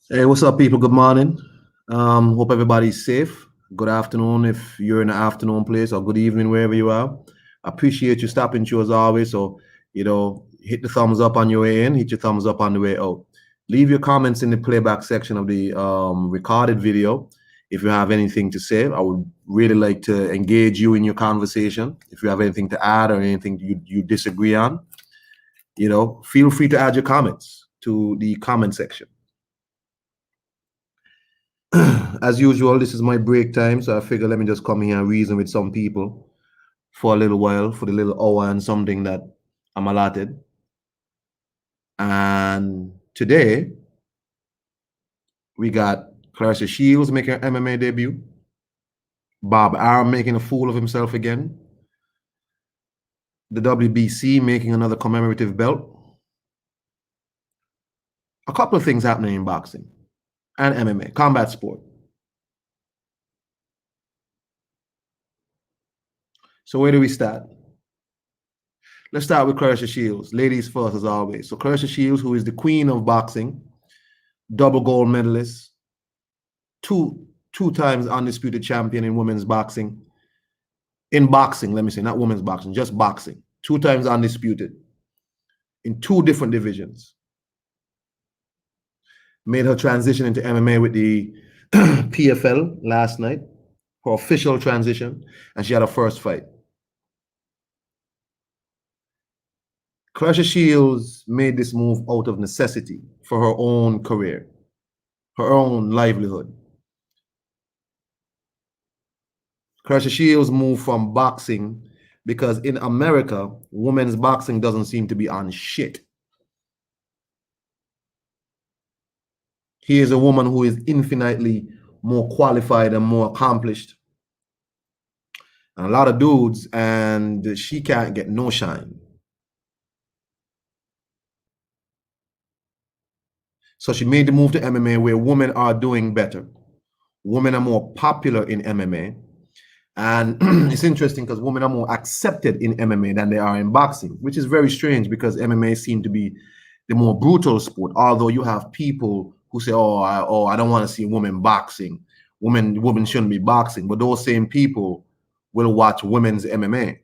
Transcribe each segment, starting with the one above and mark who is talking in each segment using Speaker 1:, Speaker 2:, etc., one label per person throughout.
Speaker 1: Hey, what's up, people? Good morning. Hope everybody's safe. Good afternoon if you're in the afternoon place, or good evening wherever you are. Appreciate you stopping through as always. So, hit the thumbs up on your way in, hit your thumbs up on the way out. Leave your comments in the playback section of the recorded video if you have anything to say. I would really like to engage you in your conversation. If you have anything to add or anything you disagree on, feel free to add your comments to the comment section. As usual, this is my break time, so I figure let me just come here and reason with some people for a little while, for the little hour and something that I'm allotted. And today, we got Clarissa Shields making her MMA debut, Bob Arum making a fool of himself again, the WBC making another commemorative belt. A couple of things happening in boxing and MMA, combat sport. So where do we start? Let's start with Clarissa Shields. Ladies first, as always. So Clarissa Shields, who is the queen of boxing, double gold medalist, two times undisputed champion in women's boxing. In boxing, let me say, not women's boxing, just boxing. 2 times undisputed in 2 different divisions. Made her transition into MMA with the PFL last night, her official transition, and she had her first fight. Clarissa Shields made this move out of necessity for her own career, her own livelihood. Clarissa Shields moved from boxing because in America, women's boxing doesn't seem to be on shit. He is a woman who is infinitely more qualified and more accomplished. And a lot of dudes, and she can't get no shine. So she made the move to MMA where women are doing better. Women are more popular in MMA. And it's interesting because women are more accepted in MMA than they are in boxing, which is very strange because MMA seems to be the more brutal sport. Although you have people who say, I don't want to see women boxing. Women shouldn't be boxing. But those same people will watch women's MMA.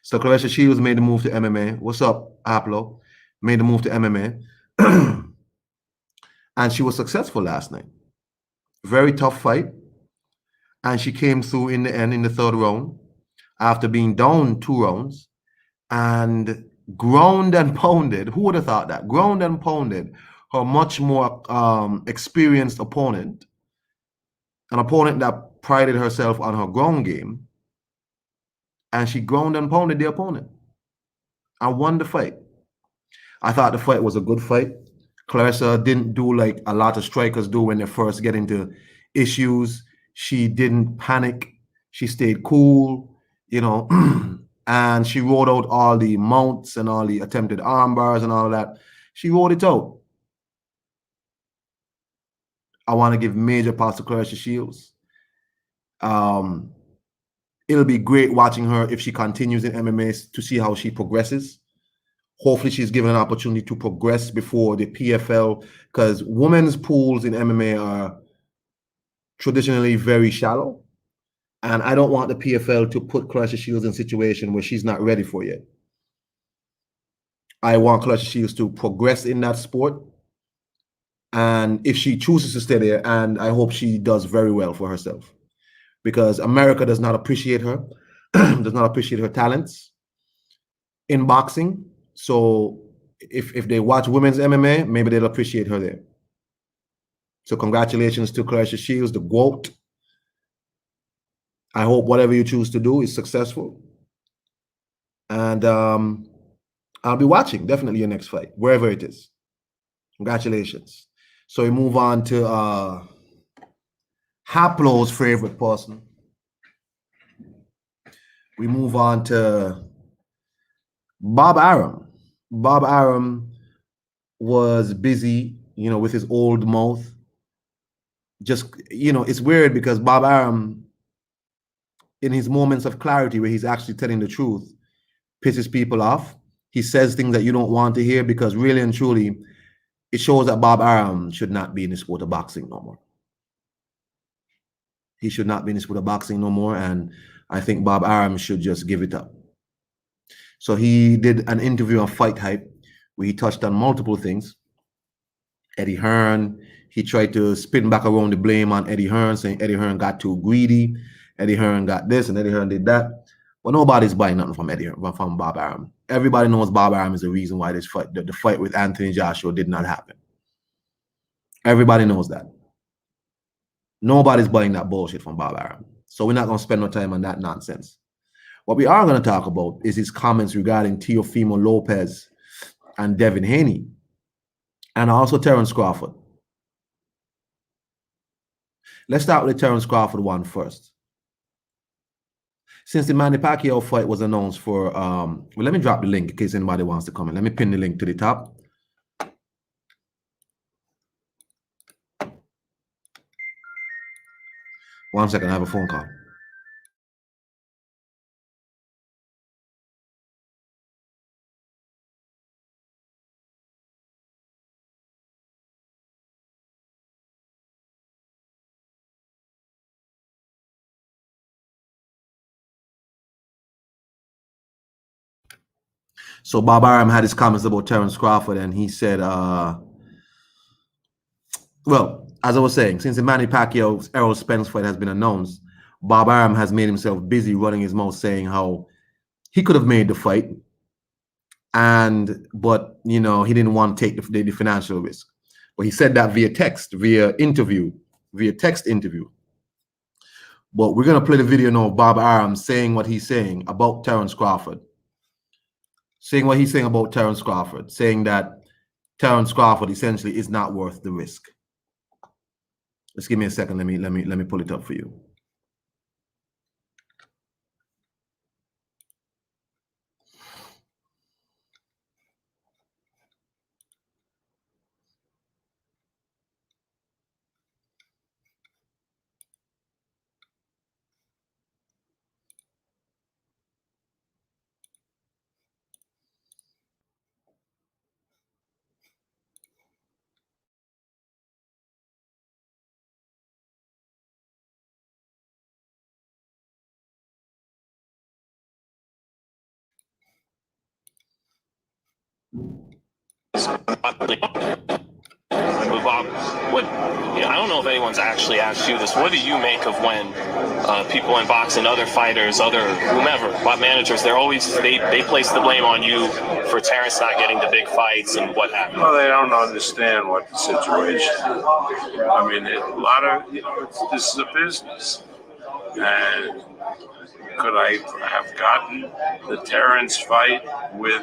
Speaker 1: So Clarissa Shields made the move to MMA. What's up, Aplo? Made the move to MMA. And she was successful last night. Very tough fight. And she came through in the end in the 3rd round after being down 2 rounds and ground and pounded. Who would have thought that? Ground and pounded her much more experienced opponent, an opponent that prided herself on her ground game. And she ground and pounded the opponent and won the fight. I thought the fight was a good fight. Clarissa didn't do like a lot of strikers do when they first get into issues. She didn't panic. She stayed cool, and she rode out all the mounts and all the attempted arm bars and all of that. She rode it out. I want to give major props to Clarissa Shields. It'll be great watching her if she continues in MMA to see how she progresses. Hopefully she's given an opportunity to progress before the PFL, because women's pools in MMA are traditionally very shallow. And I don't want the PFL to put Clarissa Shields in a situation where she's not ready for yet. I want Clarissa Shields to progress in that sport. And if she chooses to stay there, and I hope she does very well for herself, because America does not appreciate her, does not appreciate her talents in boxing. So if they watch women's MMA, maybe they'll appreciate her there. So congratulations to Clarissa Shields, the GWOAT. I hope whatever you choose to do is successful. And I'll be watching definitely your next fight, wherever it is. Congratulations. So we move on to Haplo's favorite person. We move on to Bob Arum. Bob Arum was busy, with his old mouth. Just, it's weird because Bob Arum, in his moments of clarity where he's actually telling the truth, pisses people off. He says things that you don't want to hear because really and truly, it shows that Bob Arum should not be in the sport of boxing no more. He should not be in the sport of boxing no more, and I think Bob Arum should just give it up. So he did an interview on Fight Hype where he touched on multiple things. Eddie Hearn, he tried to spin back around the blame on Eddie Hearn, saying Eddie Hearn got too greedy, Eddie Hearn got this, and Eddie Hearn did that. But nobody's buying nothing from Eddie Hearn, from Bob Arum. Everybody knows Bob Arum is the reason why this fight, the fight with Anthony Joshua did not happen. Everybody knows that. Nobody's buying that bullshit from Bob Arum. So we're not going to spend no time on that nonsense. What we are going to talk about is his comments regarding Teofimo Lopez and Devin Haney, and also Terence Crawford. Let's start with the Terence Crawford one first. Since the Manny Pacquiao fight was announced for, well, let me drop the link in case anybody wants to comment. Let me pin the link to the top. One second, I have a phone call. So Bob Arum had his comments about Terence Crawford, and he said, well, as I was saying, since the Manny Pacquiao Errol Spence fight has been announced, Bob Arum has made himself busy running his mouth saying how he could have made the fight, but you know, he didn't want to take the financial risk. But he said that via text interview. But we're gonna play the video now of Bob Arum saying what he's saying about Terence Crawford. Saying that Terence Crawford essentially is not worth the risk. Just give me a second. Let me pull it up for you.
Speaker 2: Bob, I don't know if anyone's actually asked you this. What do you make of when people in boxing, other fighters, whomever, managers, they place the blame on you for Terence not getting the big fights and what happened?
Speaker 3: Well, they don't understand what the situation is. I mean, this is a business. And could I have gotten the Terence fight with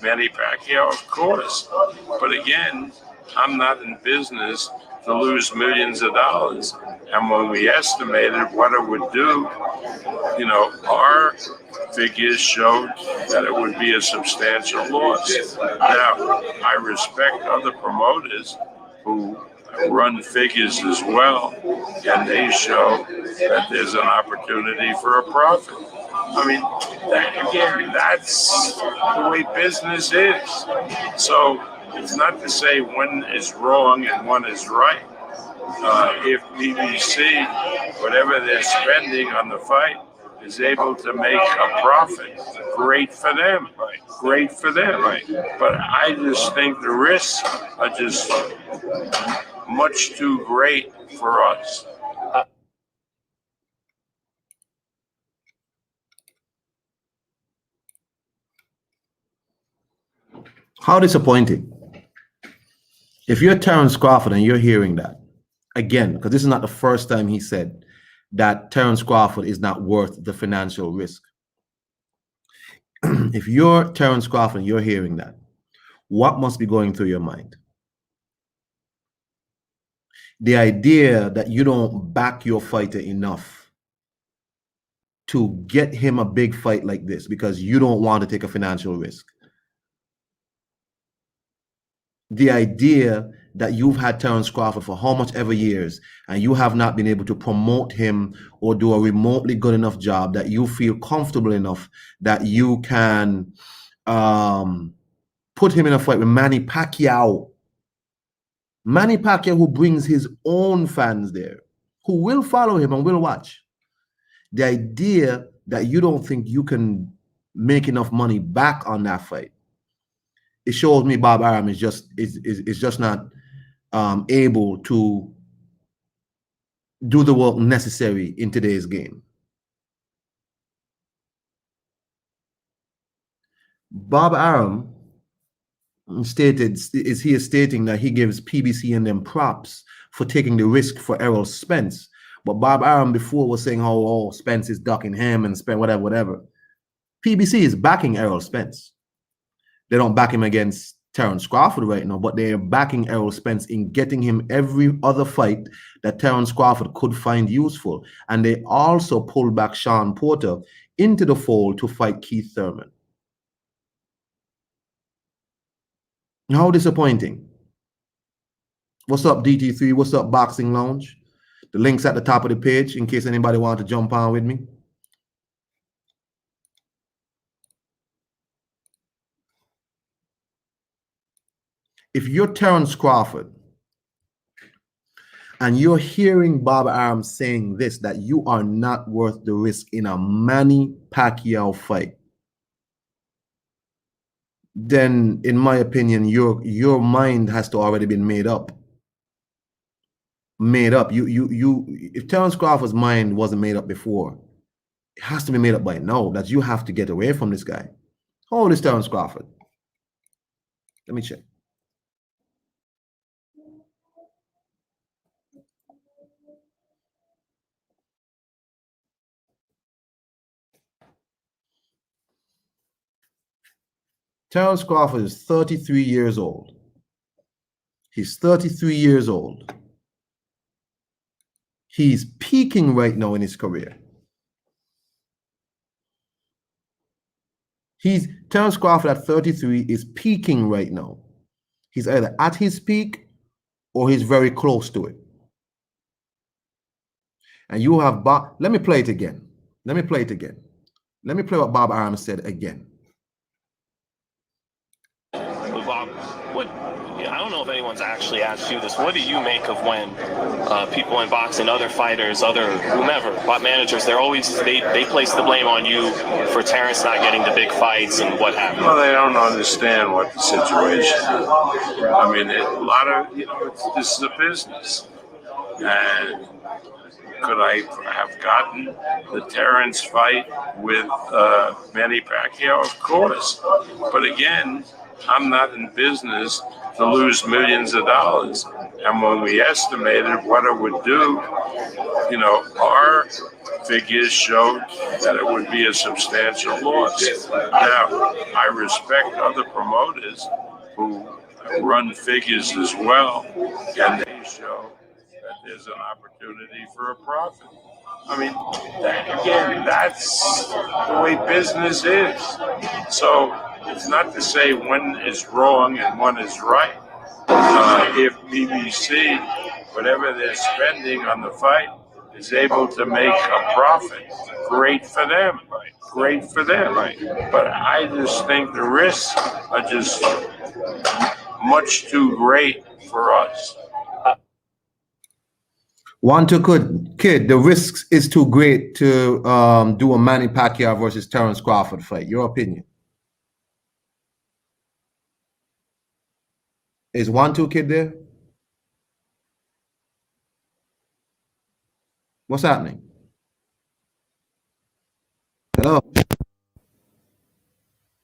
Speaker 3: Manny Pacquiao? Of course. But again, I'm not in business to lose millions of dollars. And when we estimated what it would do, you know, our figures showed that it would be a substantial loss. Now, I respect other promoters who run figures as well, and they show that there's an opportunity for a profit. I mean, again, that's the way business is. So it's not to say one is wrong and one is right. If BBC, whatever they're spending on the fight, is able to make a profit, great for them. Right. Great for them. Right. But I just think the risks are just much too great for us.
Speaker 1: How disappointing. If you're Terence Crawford and you're hearing that, again, because this is not the first time he said that Terence Crawford is not worth the financial risk. If you're Terence Crawford and you're hearing that, what must be going through your mind? The idea that you don't back your fighter enough to get him a big fight like this because you don't want to take a financial risk. The idea that you've had Terence Crawford for how much ever years and you have not been able to promote him or do a remotely good enough job that you feel comfortable enough that you can put him in a fight with Manny Pacquiao. Manny Pacquiao, who brings his own fans there, who will follow him and will watch. The idea that you don't think you can make enough money back on that fight, it shows me Bob Arum is just not able to do the work necessary in today's game. Bob Arum stating that he gives PBC and them props for taking the risk for Errol Spence. But Bob Arum before was saying how, oh, Spence is ducking him and Spence, whatever. PBC is backing Errol Spence. They don't back him against Terence Crawford right now, but they're backing Errol Spence in getting him every other fight that Terence Crawford could find useful. And they also pulled back Sean Porter into the fold to fight Keith Thurman. How disappointing. What's up, DT3? What's up, Boxing Lounge? The link's at the top of the page in case anybody wants to jump on with me. If you're Terence Crawford and you're hearing Bob Arum saying this, that you are not worth the risk in a Manny Pacquiao fight, then in my opinion, your mind has to already been made up. If Terence Crawford's mind wasn't made up before, it has to be made up by now that you have to get away from this guy. How old is Terence Crawford? Let me check. Terence Crawford is 33 years old. He's 33 years old. He's peaking right now in his career. Terence Crawford at 33 is peaking right now. He's either at his peak or he's very close to it. And you have Bob. Let me play it again. Let me play what Bob Arum said again.
Speaker 2: Bob, I don't know if anyone's actually asked you this. What do you make of when people in boxing, other fighters, other whomever, managers, they place the blame on you for Terence not getting the big fights and what happened?
Speaker 3: Well, they don't understand what the situation is. I mean, a lot of, this is a business. And could I have gotten the Terence fight with Manny Pacquiao? Of course. But again, I'm not in business to lose millions of dollars. And when we estimated what it would do, our figures showed that it would be a substantial loss. Now, I respect other promoters who run figures as well, and they show that there's an opportunity for a profit. I mean, again, that's the way business is. So it's not to say one is wrong and one is right. If BBC, whatever they're spending on the fight, is able to make a profit, great for them. Great for them. But I just think the risks are just much too great for us.
Speaker 1: Kid, the risks is too great to do a Manny Pacquiao versus Terence Crawford fight. Your opinion? Is 1-2 Kid there? What's happening? Hello?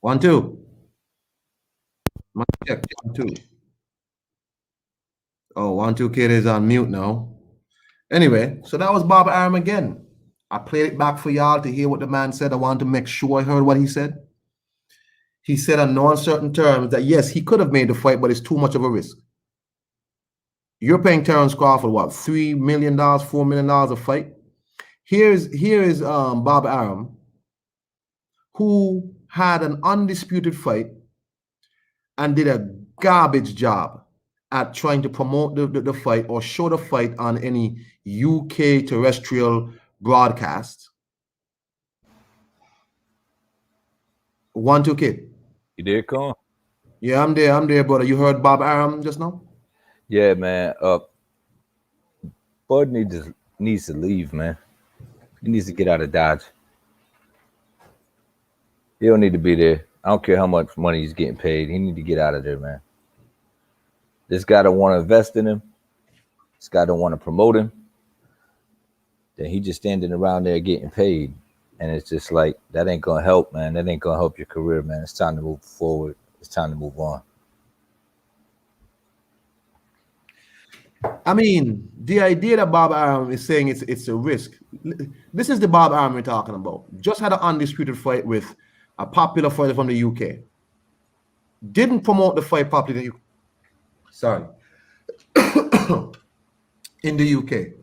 Speaker 1: 1-2. Mic check, 1-2. Oh, 1-2 Kid is on mute now. Anyway, so that was Bob Arum again. I played it back for y'all to hear what the man said. I wanted to make sure I heard what he said. He said in no uncertain terms that yes, he could have made the fight, but it's too much of a risk. You're paying Terence Crawford what, $3 million, $4 million a fight? Here is Bob Arum, who had an undisputed fight and did a garbage job at trying to promote the fight or show the fight on any UK terrestrial broadcast. 1-2 Kid.
Speaker 4: You there, Con?
Speaker 1: Yeah, I'm there, brother. You heard Bob Arum just now?
Speaker 4: Yeah, man. Bud needs to leave, man. He needs to get out of Dodge. He don't need to be there. I don't care how much money he's getting paid. He need to get out of there, man. This guy don't want to invest in him. This guy don't want to promote him. Then he just standing around there getting paid. And it's just like, that ain't gonna help, man. That ain't gonna help your career, man. It's time to move forward. It's time to move on.
Speaker 1: I mean, the idea that Bob Arum is saying it's a risk. This is the Bob Arum we're talking about. Just had an undisputed fight with a popular fighter from the UK. Didn't promote the fight properly in the UK. Sorry. In the UK.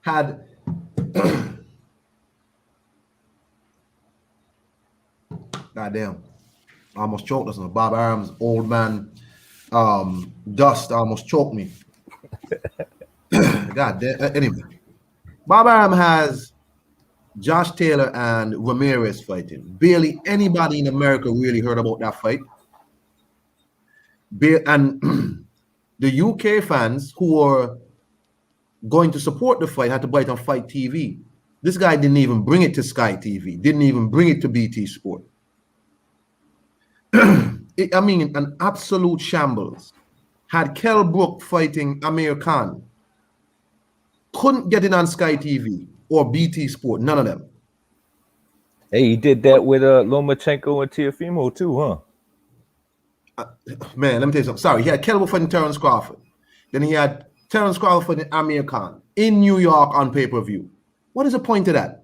Speaker 1: Had goddamn, I almost choked us. Bob Arum's old man dust almost choked me. God damn. Anyway, Bob Arum has Josh Taylor and Ramirez fighting. Barely anybody in America really heard about that fight. And the UK fans who were going to support the fight had to buy it on Fight TV. This guy didn't even bring it to Sky TV. Didn't even bring it to BT Sport. I mean, an absolute shambles. Had Kell Brook fighting Amir Khan. Couldn't get it on Sky TV or BT Sport. None of them.
Speaker 4: Hey, he did that with Lomachenko and Teofimo too, huh?
Speaker 1: Man, let me tell you something. Sorry, he had Kell Brook fighting Terrence Crawford. Then he had Terrence Crawford fighting Amir Khan in New York on pay-per-view. What is the point of that?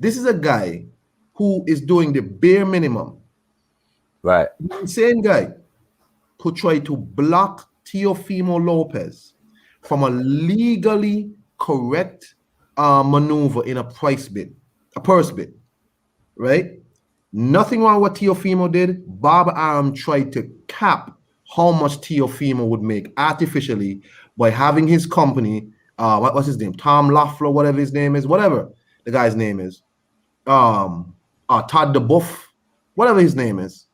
Speaker 1: This is a guy who is doing the bare minimum.
Speaker 4: Right.
Speaker 1: The same guy who tried to block Teofimo Lopez from a legally correct maneuver in a purse bid, right? Nothing wrong with what Teofimo did. Bob Arum tried to cap how much Teofimo would make artificially by having his company, what's his name? Tom Loeffler, whatever his name is, whatever the guy's name is, Todd DeBuff, whatever his name is,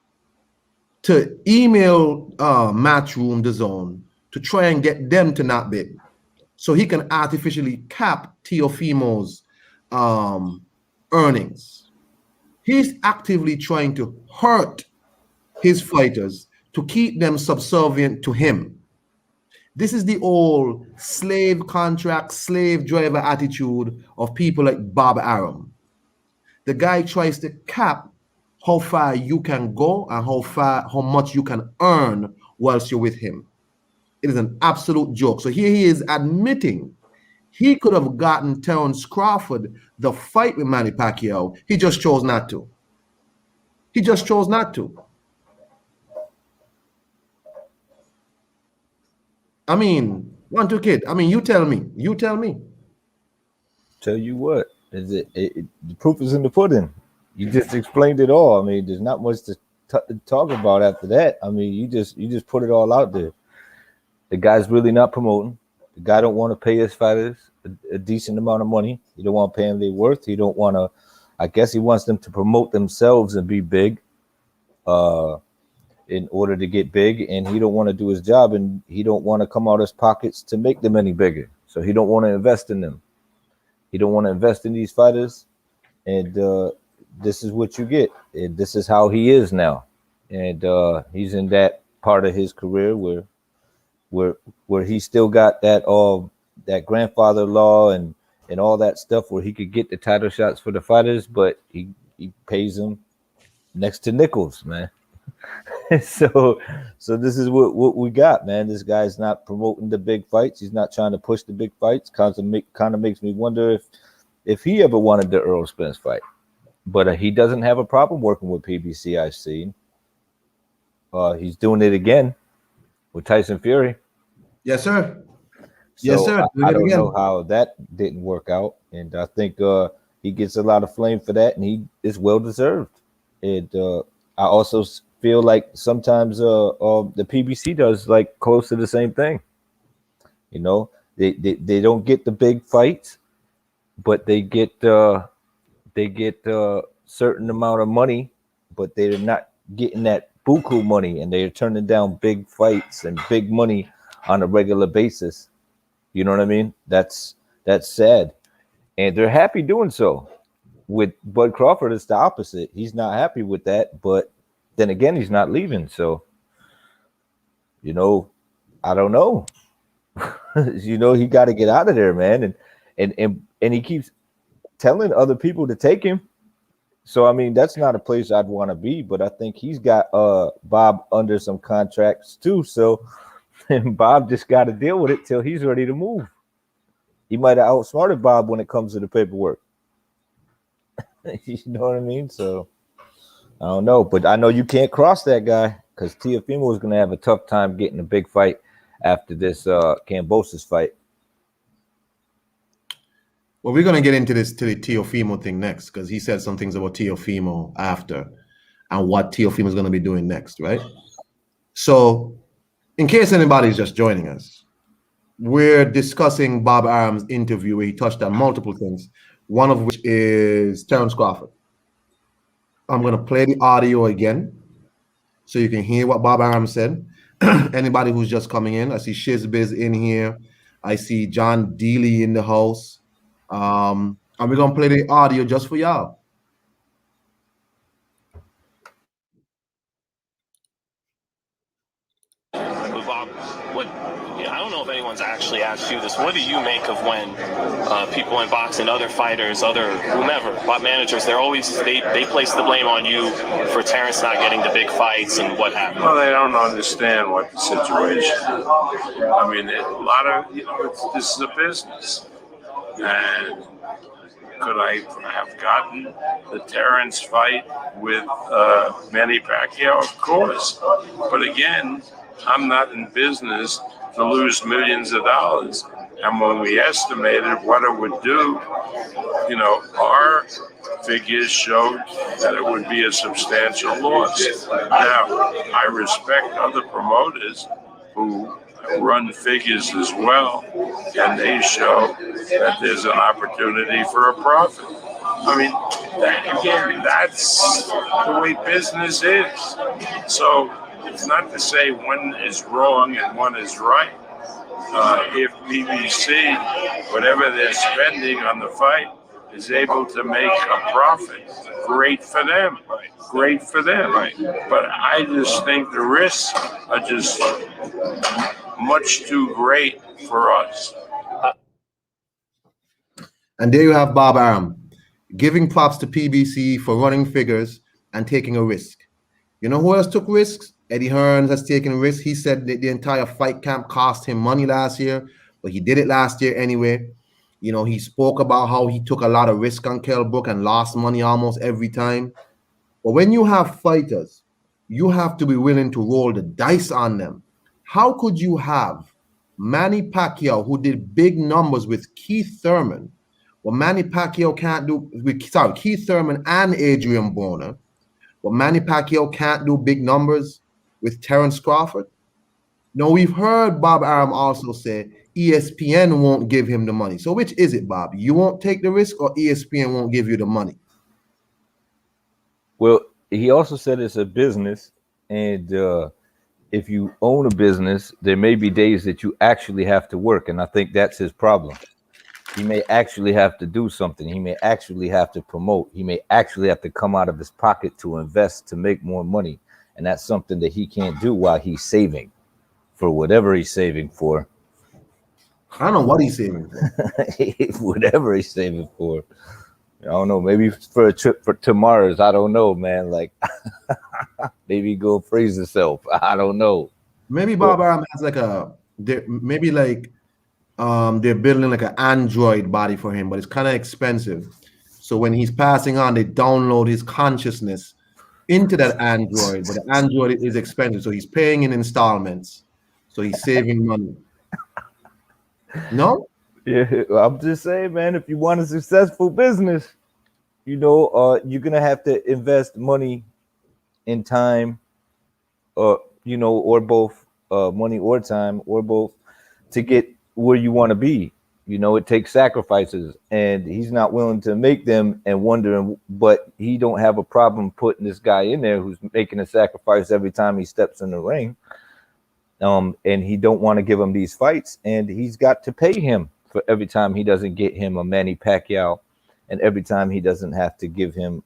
Speaker 1: to email Matchroom, DAZN, to try and get them to not bid, so he can artificially cap Teofimo's earnings. He's actively trying to hurt his fighters to keep them subservient to him. This is the old slave contract, slave driver attitude of people like Bob Arum. The guy tries to cap how far you can go and how much you can earn whilst you're with him. It is an absolute joke. So here he is admitting he could have gotten Terrence Crawford the fight with Manny Pacquiao. He just chose not to. He just chose not to. I mean, kid. I mean, you tell me. You tell me.
Speaker 4: Tell you what, the proof is in the pudding. You just explained it all. I mean, there's not much to talk about after that. I mean, you just put it all out there. The guy's really not promoting. The guy don't want to pay his fighters a decent amount of money. He don't want to pay them their worth. He don't want to. I guess he wants them to promote themselves and be big, in order to get big. And he don't want to do his job, and he don't want to come out of his pockets to make them any bigger. So he don't want to invest in them. He don't want to invest in these fighters, and this is what you get. And this is how he is now, and he's in that part of his career where he still got that grandfather law and all that stuff where he could get the title shots for the fighters, but he pays them next to nickels, man. so this is what we got, man. This guy's not promoting the big fights. He's not trying to push the big fights. Kind of makes me wonder if he ever wanted the Earl Spence fight. But he doesn't have a problem working with PBC, I've seen. He's doing it again with Tyson Fury.
Speaker 1: Yes, sir.
Speaker 4: So
Speaker 1: yes, sir.
Speaker 4: I don't know how that didn't work out. And I think he gets a lot of flame for that, and he is well deserved. And I also feel like sometimes the PBC does like close to the same thing. You know, they don't get the big fights, but they get certain amount of money, but they're getting that buku money, and they're turning down big fights and big money on a regular basis. You know what I mean? That's sad, and they're happy doing so. With Bud Crawford, it's the opposite. He's not happy with that, but then again, he's not leaving. So, I don't know. He got to get out of there, man, and he keeps telling other people to take him. So I mean, that's not a place I'd want to be. But I think he's got Bob under some contracts too. So and Bob just got to deal with it till he's ready to move. He might have outsmarted Bob when it comes to the paperwork. You know what I mean? So I don't know, but I know you can't cross that guy because Teofimo is going to have a tough time getting a big fight after this Kambosos fight.
Speaker 1: Well, we're going to get into the Teofimo thing next because he said some things about Teofimo after and what Teofimo is going to be doing next, right? So, in case anybody's just joining us, we're discussing Bob Arum's interview where he touched on multiple things, one of which is Terence Crawford. I'm going to play the audio again so you can hear what Bob Arum said. Anybody who's just coming in, I see Shizbiz in here. I see John Deely in the house. And we're going to play the audio just for y'all.
Speaker 2: Bob, I don't know if anyone's actually asked you this. What do you make of when people in boxing, other fighters, other whomever, managers, they place the blame on you for Terence not getting the big fights and what happened?
Speaker 3: Well, they don't understand what the situation. I mean, a lot of this is a business, and could I have gotten the Terence fight with Manny Pacquiao? Of course, but again, I'm not in business to lose millions of dollars. And when we estimated what it would do, our figures showed that it would be a substantial loss. Now, I respect other promoters who run figures as well, and they show that there's an opportunity for a profit. I mean, that's the way business is. So it's not to say one is wrong and one is right. If BBC, whatever they're spending on the fight, is able to make a profit, great for them. Great for them. Right. But I just think the risks are just much too great for us.
Speaker 1: And there you have Bob Arum giving props to PBC for running figures and taking a risk. You know who else took risks? Eddie Hearns has taken risks. He said that the entire fight camp cost him money last year, but he did it last year anyway. He spoke about how he took a lot of risk on Kell Brook and lost money almost every time. But when you have fighters, you have to be willing to roll the dice on them. How could you have Manny Pacquiao, who did big numbers with Keith Thurman, what Manny Pacquiao can't do with Keith Thurman and Adrian Broner, what Manny Pacquiao can't do big numbers with Terence Crawford? No, we've heard Bob Arum also say ESPN won't give him the money. So which is it, Bob? You won't take the risk or ESPN won't give you the money?
Speaker 4: Well, he also said it's a business, and if you own a business, there may be days that you actually have to work, and I think that's his problem. He may actually have to do something. He may actually have to promote. He may actually have to come out of his pocket to invest to make more money, and that's something that he can't do while he's saving for whatever he's saving for.
Speaker 1: I don't know what he's saving for.
Speaker 4: Whatever he's saving for. I don't know. Maybe for a trip to Mars. I don't know, man. Like, maybe go freeze himself. I don't know.
Speaker 1: Maybe Bob Arum has they're building like an Android body for him, but it's kind of expensive. So when he's passing on, they download his consciousness into that Android, but the Android is expensive. So he's paying in installments. So he's saving money. No?
Speaker 4: Yeah, I'm just saying, man, if you want a successful business, you're going to have to invest money in time, or both money or time or both to get where you want to be. You know, it takes sacrifices, and he's not willing to make them, and wondering, but he don't have a problem putting this guy in there who's making a sacrifice every time he steps in the ring. And he don't want to give him these fights, and he's got to pay him for every time he doesn't get him a Manny Pacquiao, and every time he doesn't have to give him,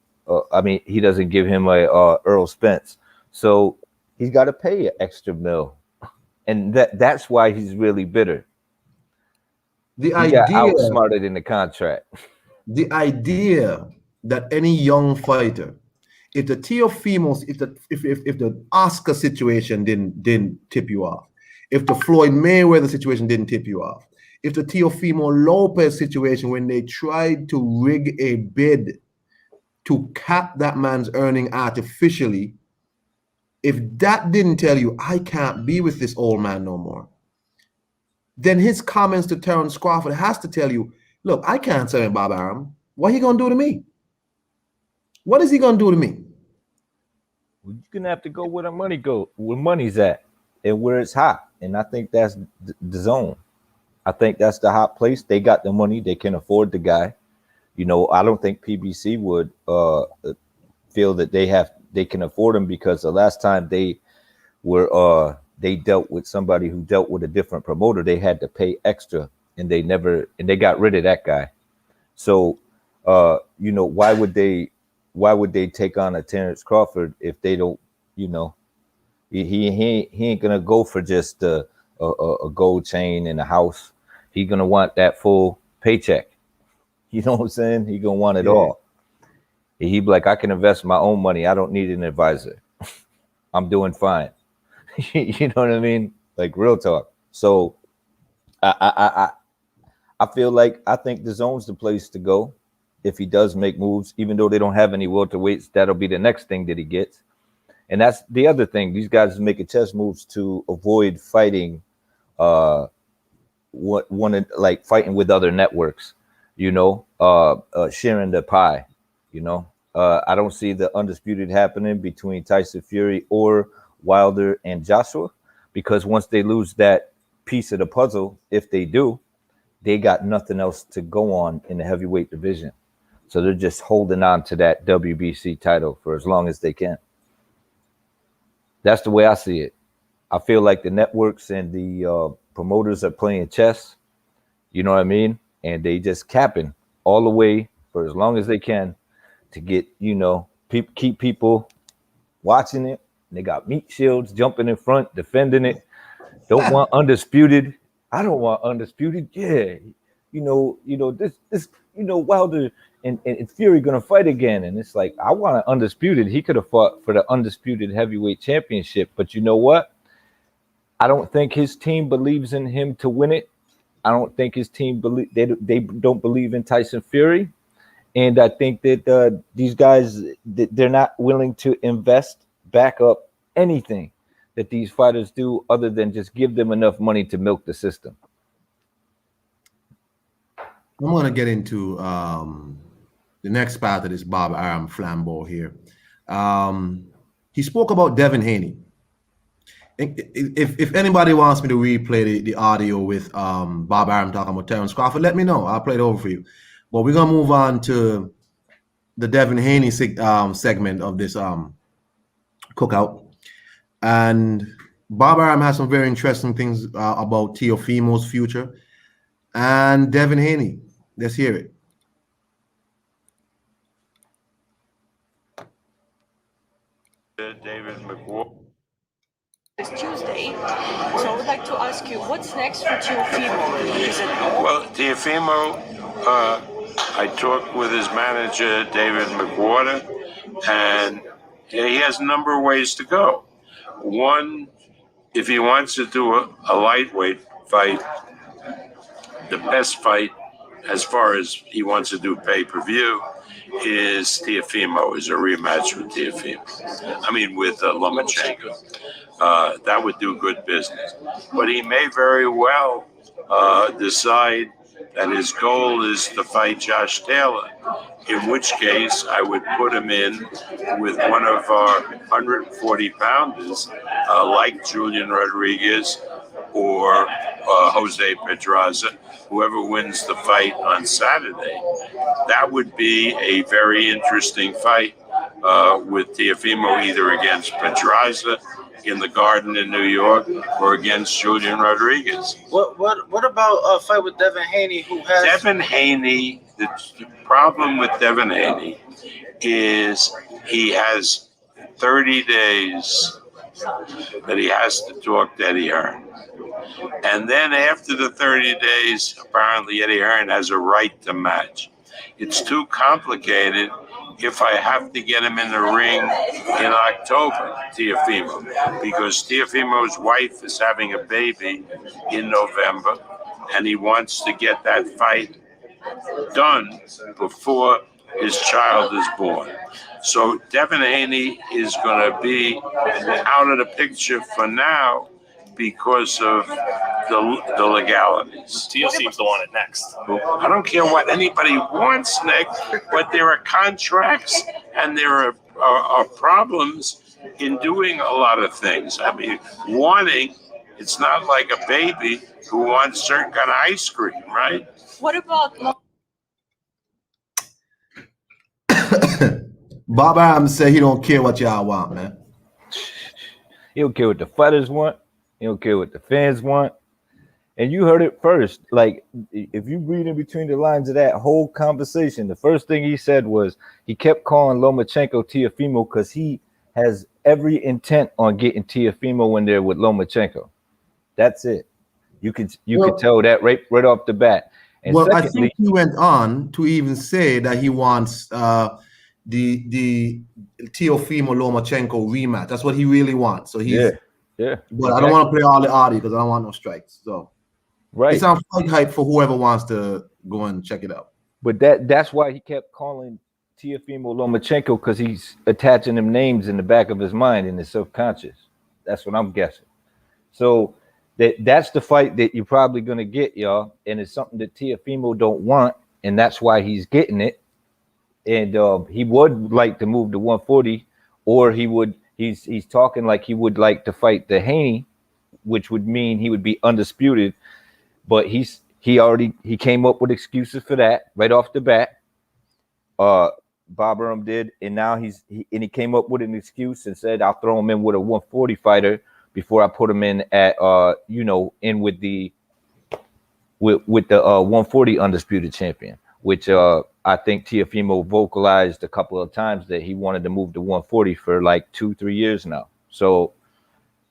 Speaker 4: he doesn't give him a Earl Spence. So he's got to pay an extra mil, and that's why he's really bitter.
Speaker 1: The
Speaker 4: He
Speaker 1: idea,
Speaker 4: got outsmarted in the contract.
Speaker 1: the idea that any young fighter, if the Teofimos, if the Oscar situation didn't tip you off, if the Floyd Mayweather situation didn't tip you off, if the Teofimo Lopez situation, when they tried to rig a bid to cap that man's earning artificially, if that didn't tell you, I can't be with this old man no more, then his comments to Terence Crawford has to tell you, look, I can't sell him Bob Arum. What he gonna do to me? What is he gonna do to me?
Speaker 4: You're gonna have to go where money's at, and where it's hot. And I think that's the zone. I think that's the hot place. They got the money. They can afford the guy. You know, I don't think PBC would feel that they can afford him, because the last time they dealt with somebody who dealt with a different promoter, they had to pay extra, and they got rid of that guy. So you know, why would they take on a Terence Crawford if they don't, you know, he ain't gonna go for just a gold chain and a house. He's gonna want that full paycheck. You know what I'm saying? He gonna want it all. He be like, I can invest my own money. I don't need an advisor. I'm doing fine. You know what I mean? Like, real talk. So I feel like, I think the zone's the place to go if he does make moves, even though they don't have any welterweights. That'll be the next thing that he gets. And that's the other thing. These guys are making chess moves to avoid fighting like fighting with other networks, you know, sharing the pie, you know. I don't see the undisputed happening between Tyson Fury or Wilder and Joshua, because once they lose that piece of the puzzle, if they do, they got nothing else to go on in the heavyweight division. So they're just holding on to that WBC title for as long as they can. That's the way I see it. I feel like the networks and the promoters are playing chess, you know what I mean? And they just capping all the way for as long as they can to get, you know, keep people watching it. They got meat shields jumping in front, defending it. Don't want undisputed. I don't want undisputed. Yeah, you know this. You know, Wilder and Fury gonna fight again, and it's like, I want an undisputed. He could have fought for the undisputed heavyweight championship, but you know what? I don't think his team believes in him to win it. I don't think his team they don't believe in Tyson Fury, and I think that these guys, they're not willing to invest back up anything that these fighters do, other than just give them enough money to milk the system.
Speaker 1: I'm going to get into the next part of this Bob Arum flambeau here. He spoke about Devin Haney. If anybody wants me to replay the audio with Bob Arum talking about Terence Crawford, let me know. I'll play it over for you. But we're going to move on to the Devin Haney segment of this cookout. And Bob Arum has some very interesting things about Teofimo's future and Devin Haney. Let's hear it.
Speaker 3: David McWhorter.
Speaker 5: It's Tuesday, so I would like to ask you, what's next for Teofimo? Is it
Speaker 3: Well, Teofimo, I talked with his manager, David McWhorter, and he has a number of ways to go. One, if he wants to do a lightweight fight, the best fight, as far as he wants to do pay-per-view, is Teofimo, is a rematch with Teofimo. I mean, with Lomachenko. That would do good business. But he may very well decide that his goal is to fight Josh Taylor, in which case I would put him in with one of our 140 pounders, like Julian Rodriguez or Jose Pedraza, whoever wins the fight on Saturday. That would be a very interesting fight with Teofimo either against Pedraza in the Garden in New York or against Julian Rodriguez.
Speaker 6: What about a fight with Devin Haney, who has
Speaker 3: Devin Haney? The problem with Devin Haney is he has 30 days that he has to talk to Eddie Hearn. And then after the 30 days, apparently Eddie Hearn has a right to match. It's too complicated if I have to get him in the ring in October, Teofimo, because Teofimo's wife is having a baby in November, and he wants to get that fight done before his child is born. So Devin Haney is going to be out of the picture for now because of the legalities.
Speaker 2: Tio seems to want it next.
Speaker 3: I don't care what anybody wants next, but there are contracts and there are problems in doing a lot of things. I mean, wanting, it's not like a baby who wants certain kind of ice cream, right?
Speaker 5: What about
Speaker 1: Bob Arum said he don't care what y'all want, man.
Speaker 4: He don't care what the fighters want. He don't care what the fans want. And you heard it first. Like, if you read in between the lines of that whole conversation, the first thing he said was he kept calling Lomachenko Teofimo because he has every intent on getting Teofimo in there with Lomachenko. That's it. You could tell that right off the bat. And
Speaker 1: well,
Speaker 4: secondly,
Speaker 1: I think he went on to even say that he wants the Teofimo Lomachenko rematch. That's what he really wants. So he's
Speaker 4: yeah.
Speaker 1: But I don't want to play all the audio because I don't want no strikes. So
Speaker 4: right,
Speaker 1: it's on Fight Hype for whoever wants to go and check it out.
Speaker 4: But that's why he kept calling Teofimo Lomachenko, because he's attaching them names in the back of his mind in his subconscious. That's what I'm guessing. So that's the fight that you're probably gonna get, y'all, and it's something that Teofimo don't want, and that's why he's getting it. And he would like to move to 140, or he's talking like he would like to fight the Haney, which would mean he would be undisputed. But he came up with excuses for that right off the bat. Bob Arum did, and now he came up with an excuse and said, I'll throw him in with a 140 fighter before I put him in at in with the 140 undisputed champion, which I think Teofimo vocalized a couple of times that he wanted to move to 140 for like 2-3 years now. So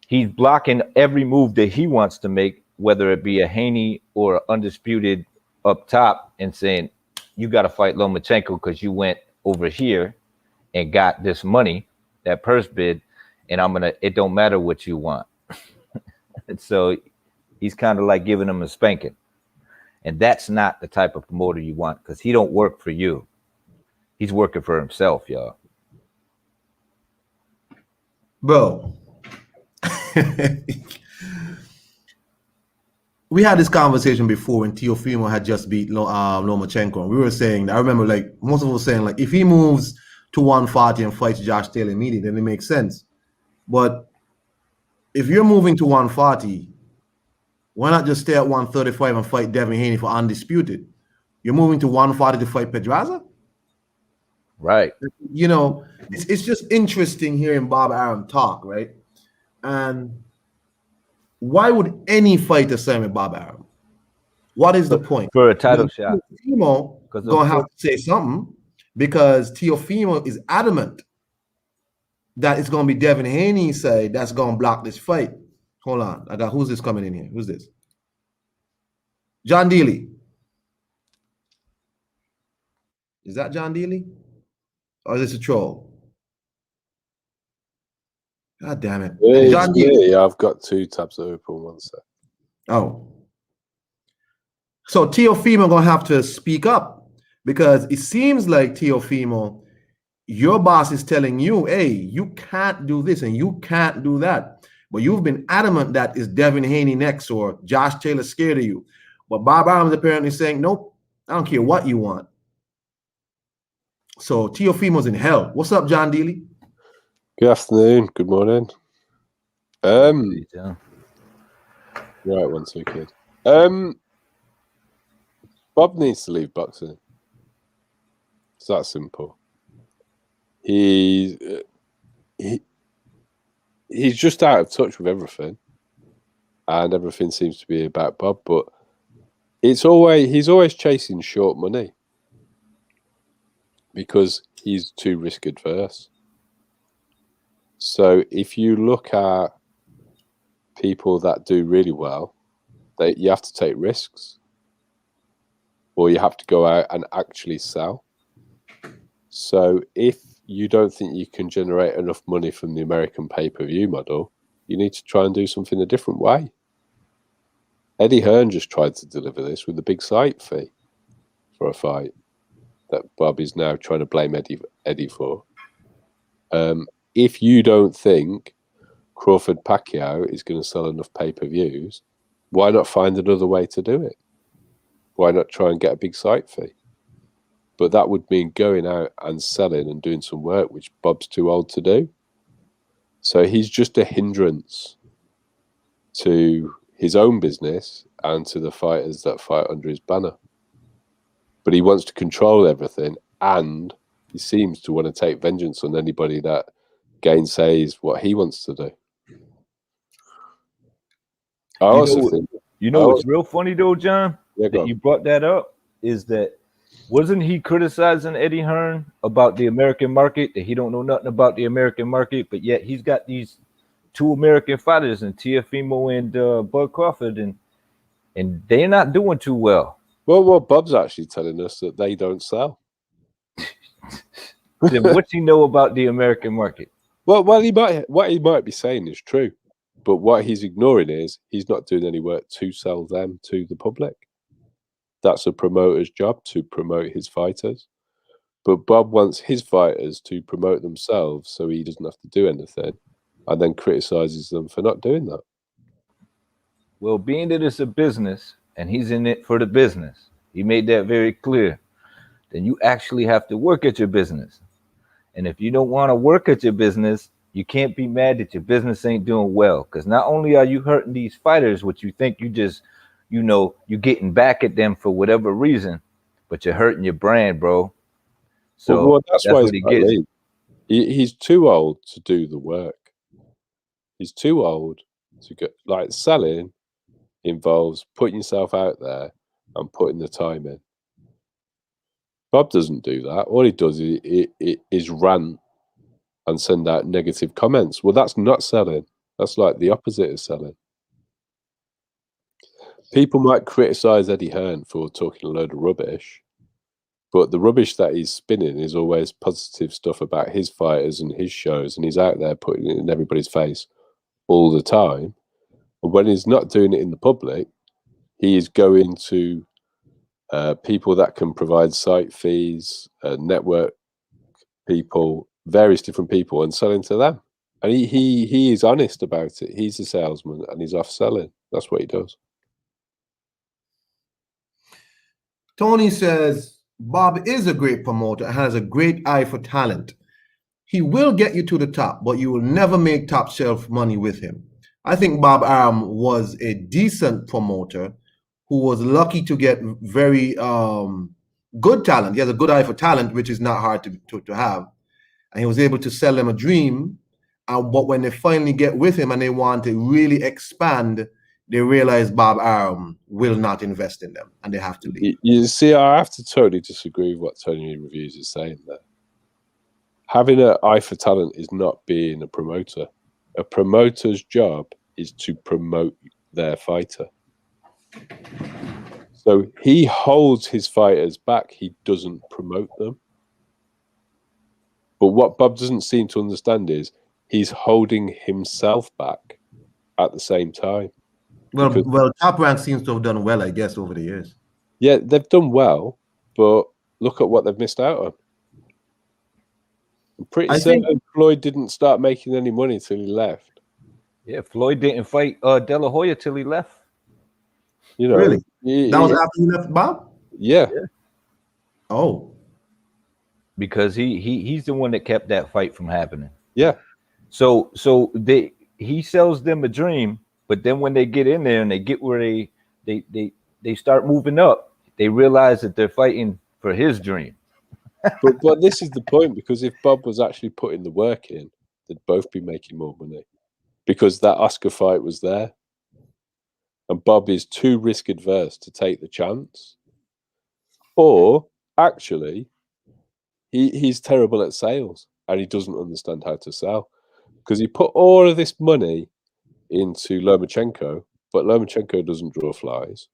Speaker 4: he's blocking every move that he wants to make, whether it be a Haney or undisputed up top, and saying, you got to fight Lomachenko because you went over here and got this money, that purse bid, and it don't matter what you want. And so he's kind of like giving him a spanking. And that's not the type of promoter you want, because he don't work for you. He's working for himself, y'all.
Speaker 1: Bro. We had this conversation before when Teofimo had just beat Lomachenko. And we were saying, I remember like most of us were saying, like, if he moves to 140 and fights Josh Taylor immediately, then it makes sense. But if you're moving to 140, why not just stay at 135 and fight Devin Haney for undisputed? You're moving to 140 to fight Pedraza?
Speaker 4: Right.
Speaker 1: You know, it's just interesting hearing Bob Arum talk, right? And why would any fighter sign with Bob Arum? What is the point?
Speaker 4: For a title shot.
Speaker 1: Teofimo gonna have to say something, because Teofimo is adamant that it's gonna be Devin Haney's side that's gonna block this fight. Hold on, who's this coming in here? Who's this? John Dealey. Is that John Dealey? Or is this a troll? God damn it.
Speaker 7: Yeah,
Speaker 1: John Dealey.
Speaker 7: yeah, I've got 2 tabs open, one sec.
Speaker 1: Oh. So Teofimo gonna have to speak up, because it seems like, Teofimo, your boss is telling you, hey, you can't do this and you can't do that. But you've been adamant that it's Devin Haney next, or Josh Taylor scared of you. But Bob Arum is apparently saying, nope, I don't care what you want. So Teofimo's in hell. What's up, John Dealey?
Speaker 7: Good afternoon, good morning. Right, 1-2 kid. Bob needs to leave boxing. It's that simple. He's just out of touch with everything, and everything seems to be about Bob. But he's always chasing short money because he's too risk adverse. So if you look at people that do really well, you have to take risks, or you have to go out and actually sell. So if you don't think you can generate enough money from the American pay-per-view model, you need to try and do something a different way. Eddie Hearn just tried to deliver this with a big site fee for a fight that Bob is now trying to blame Eddie for. If you don't think Crawford Pacquiao is going to sell enough pay-per-views, why not find another way to do it? Why not try and get a big site fee? But that would mean going out and selling and doing some work, which Bob's too old to do. So he's just a hindrance to his own business and to the fighters that fight under his banner. But he wants to control everything, and he seems to want to take vengeance on anybody that gainsays what he wants to do. I also think...
Speaker 4: what's real funny though, John?
Speaker 7: Yeah,
Speaker 4: that you brought that up is that wasn't he criticizing Eddie Hearn about the American market, that he don't know nothing about the American market, but yet he's got these two American fighters in Teofimo and Bud Crawford, and they're not doing too well.
Speaker 7: Well, Bob's actually telling us that they don't sell.
Speaker 4: Then what's he know about the American market?
Speaker 7: Well, what he might be saying is true, but what he's ignoring is he's not doing any work to sell them to the public. That's a promoter's job, to promote his fighters. But Bob wants his fighters to promote themselves so he doesn't have to do anything, and then criticizes them for not doing that.
Speaker 4: Well, being that it's a business and he's in it for the business, he made that very clear, then you actually have to work at your business. And if you don't want to work at your business, you can't be mad that your business ain't doing well. Because not only are you hurting these fighters, which you think you just, you're getting back at them for whatever reason, but you're hurting your brand, bro. So
Speaker 7: that's why what he gets. He's too old to do the work. He's too old to get, like, selling involves putting yourself out there and putting the time in. Bob doesn't do that. All he does is rant and send out negative comments. Well, that's not selling. That's like the opposite of selling. People might criticize Eddie Hearn for talking a load of rubbish, but the rubbish that he's spinning is always positive stuff about his fighters and his shows, and he's out there putting it in everybody's face all the time. And when he's not doing it in the public, he is going to people that can provide site fees, network people, various different people, and selling to them. And he is honest about it. He's a salesman and he's off selling. That's what he does.
Speaker 1: Tony says, Bob is a great promoter and has a great eye for talent. He will get you to the top, but you will never make top shelf money with him. I think Bob Arum was a decent promoter who was lucky to get very good talent. He has a good eye for talent, which is not hard to have. And he was able to sell them a dream. But when they finally get with him and they want to really expand, they realize Bob Arum will not invest in them and they have to leave.
Speaker 7: You see, I have to totally disagree with what Tony Reviews is saying there. Having an eye for talent is not being a promoter. A promoter's job is to promote their fighter. So he holds his fighters back. He doesn't promote them. But what Bob doesn't seem to understand is he's holding himself back at the same time.
Speaker 1: Well, Top Rank seems to have done well, I guess, over the years.
Speaker 7: Yeah, they've done well, but look at what they've missed out on. I'm pretty certain Floyd didn't start making any money till he left.
Speaker 4: Yeah, Floyd didn't fight De La Hoya till he left.
Speaker 7: You know,
Speaker 1: really? That was after he left Bob?
Speaker 7: Yeah.
Speaker 1: Oh.
Speaker 4: Because he's the one that kept that fight from happening.
Speaker 7: Yeah.
Speaker 4: So he sells them a dream, But then when they get in there and they get where they start moving up, they realize that they're fighting for his dream.
Speaker 7: But this is the point, because if Bob was actually putting the work in, they'd both be making more money, because that Oscar fight was there, and Bob is too risk adverse to take the chance, or actually he's terrible at sales and he doesn't understand how to sell, because he put all of this money into Lomachenko, but Lomachenko doesn't draw flies.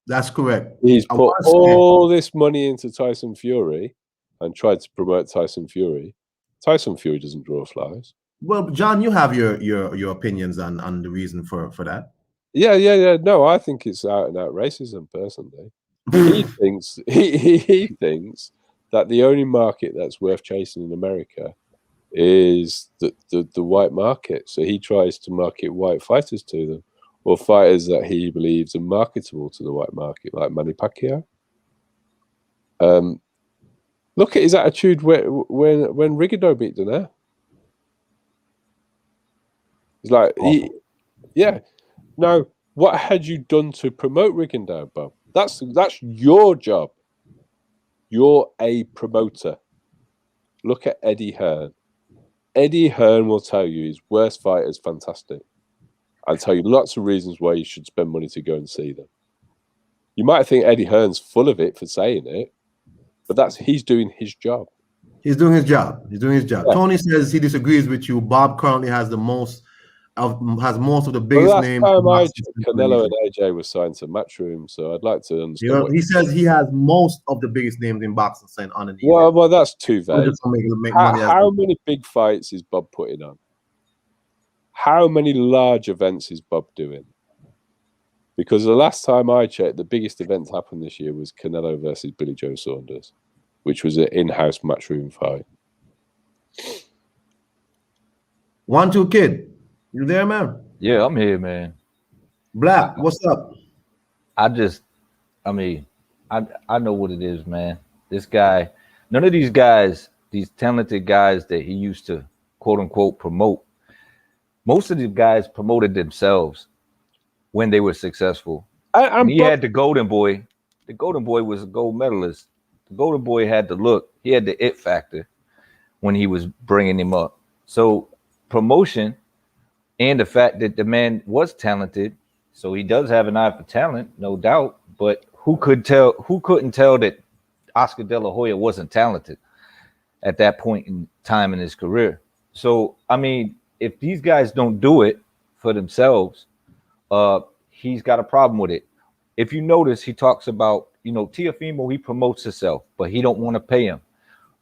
Speaker 1: That's correct.
Speaker 7: He's
Speaker 1: I
Speaker 7: put
Speaker 1: wanna say-
Speaker 7: all this money into Tyson Fury and tried to promote Tyson Fury. Tyson Fury doesn't draw flies.
Speaker 1: Well, John, you have your opinions on the reason for that.
Speaker 7: Yeah. No, I think it's out and out racism. Personally, he thinks he thinks that the only market that's worth chasing in America is the white market. So he tries to market white fighters to them, or fighters that he believes are marketable to the white market, like Manny Pacquiao. Look at his attitude when Rigondeaux beat Donaire. It's like yeah. Now, what had you done to promote Rigondeaux, Bob? That's your job. You're a promoter. Look at Eddie Hearn. Eddie Hearn will tell you his worst fight is fantastic. I'll tell you lots of reasons why you should spend money to go and see them. You might think Eddie Hearn's full of it for saying it, but he's doing his job.
Speaker 1: He's doing his job. He's doing his job.
Speaker 7: Yeah.
Speaker 1: Tony says he disagrees with you. Bob currently has most of the biggest
Speaker 7: Well, last
Speaker 1: names.
Speaker 7: time I checked, Canelo and AJ were signed to Matchroom, so I'd like to understand.
Speaker 1: He says he has most of the biggest names in boxing signed on an
Speaker 7: Well, that's too vague.
Speaker 1: just make money
Speaker 7: How many big fights is Bob putting on? How many large events is Bob doing? Because the last time I checked, the biggest event happened this year was Canelo versus Billy Joe Saunders, which was an in-house Matchroom fight.
Speaker 1: 1-2 Kid, you there, man?
Speaker 4: Yeah, I'm here, man.
Speaker 1: Black, what's up?
Speaker 4: I know what it is, man. This guy, none of these guys, these talented guys that he used to quote unquote promote, most of these guys promoted themselves when they were successful. And he had the Golden Boy. The Golden Boy was a gold medalist. The Golden Boy had the look. He had the it factor when he was bringing him up. So promotion and the fact that the man was talented, so he does have an eye for talent, no doubt. But who couldn't tell that Oscar De La Hoya wasn't talented at that point in time in his career? So I mean, if these guys don't do it for themselves, he's got a problem with it. If you notice, he talks about, Teofimo, he promotes himself, but he don't want to pay him.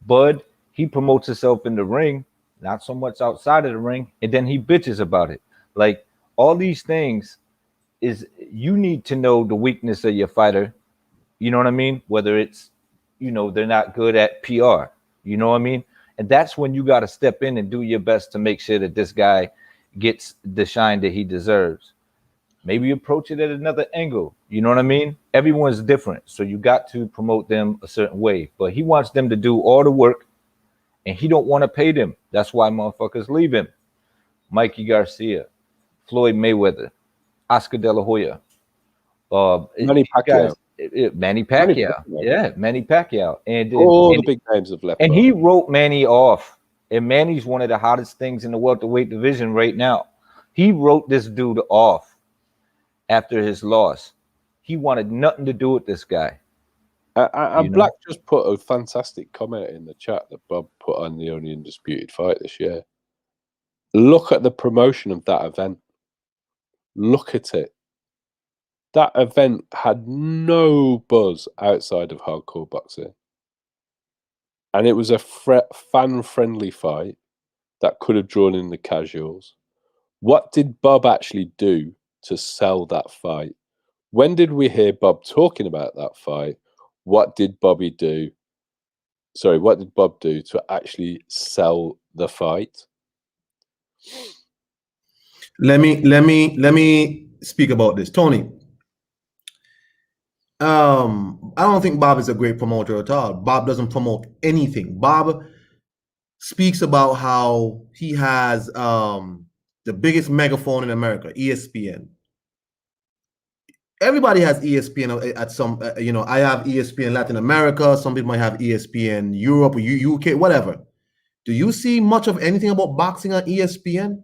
Speaker 4: Bud, he promotes himself in the ring, not so much outside of the ring, and then he bitches about it. Like, all these things is, you need to know the weakness of your fighter. You know what I mean? Whether it's, they're not good at PR. You know what I mean? And that's when you got to step in and do your best to make sure that this guy gets the shine that he deserves. Maybe approach it at another angle. You know what I mean? Everyone's different. So you got to promote them a certain way. But he wants them to do all the work, and he don't want to pay them. That's why motherfuckers leave him. Mikey Garcia, Floyd Mayweather, Oscar De La Hoya,
Speaker 7: Manny Pacquiao.
Speaker 4: Manny Pacquiao. Yeah, Manny Pacquiao. And
Speaker 7: all the big names have left.
Speaker 4: And he wrote Manny off. And Manny's one of the hottest things in the welterweight division right now. He wrote this dude off after his loss. He wanted nothing to do with this guy.
Speaker 7: And Black just put a fantastic comment in the chat that Bob put on the only undisputed fight this year. Look at the promotion of that event. Look at it. That event had no buzz outside of hardcore boxing. And it was a fan-friendly fight that could have drawn in the casuals. What did Bob actually do to sell that fight? When did we hear Bob talking about that fight? What did Bob do to actually sell the fight?
Speaker 1: Let me speak about this, Tony. I don't think Bob is a great promoter at all. Bob doesn't promote anything. Bob speaks about how he has the biggest megaphone in America, ESPN. Everybody has ESPN at some, I have ESPN Latin America. Some people might have ESPN Europe or UK, whatever. Do you see much of anything about boxing on ESPN?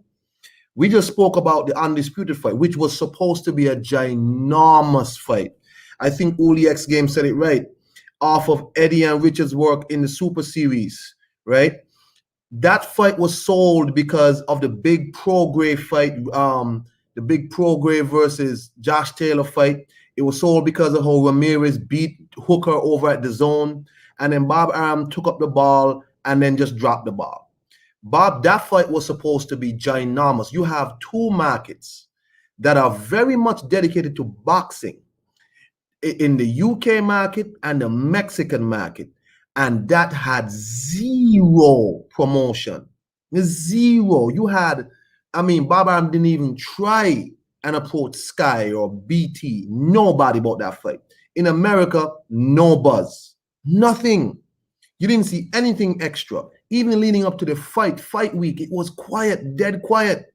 Speaker 1: We just spoke about the undisputed fight, which was supposed to be a ginormous fight. I think Uli X Game said it right, off of Eddie and Richard's work in the Super Series, right? That fight was sold because of the big Prograis fight, the big Prograis versus Josh Taylor fight. It was sold because of how Ramirez beat Hooker over at the zone, and then Bob Arum took up the ball and then just dropped the ball. Bob, that fight was supposed to be ginormous. You have two markets that are very much dedicated to boxing in the UK market and the Mexican market, and that had zero promotion. Zero. You had, Bob Arum didn't even try and approach Sky or BT. Nobody bought that fight. In America, no buzz. Nothing. You didn't see anything extra. Even leading up to the fight week, it was quiet, dead quiet.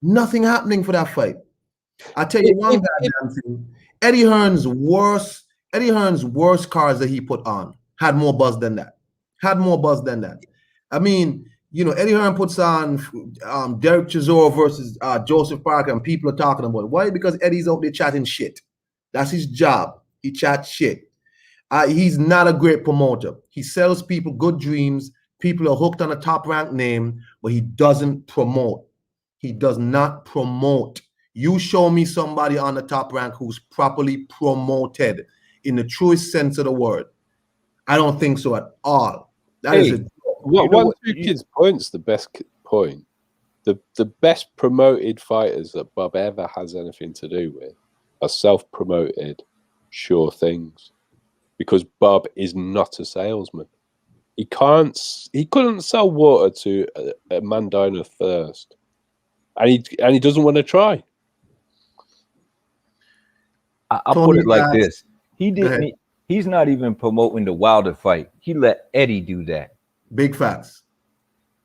Speaker 1: Nothing happening for that fight. I tell you one goddamn thing. Eddie Hearn's worst cards that he put on had more buzz than that. Eddie Hearn puts on Derek Chisora versus Joseph Parker, and people are talking about it. Why? Because Eddie's out there chatting shit. That's his job. He chats shit. He's not a great promoter. He sells people good dreams. People are hooked on a top-ranked name, but he doesn't promote. He does not promote. You show me somebody on the top rank who's properly promoted in the truest sense of the word. I don't think so at all.
Speaker 7: One kid's point's the best point. The best promoted fighters that Bob ever has anything to do with are self-promoted, sure things. Because Bob is not a salesman. He couldn't sell water to a man dying of thirst. And he doesn't want to try.
Speaker 4: I'll put it like this. He's not even promoting the Wilder fight. He let Eddie do that.
Speaker 1: Big facts.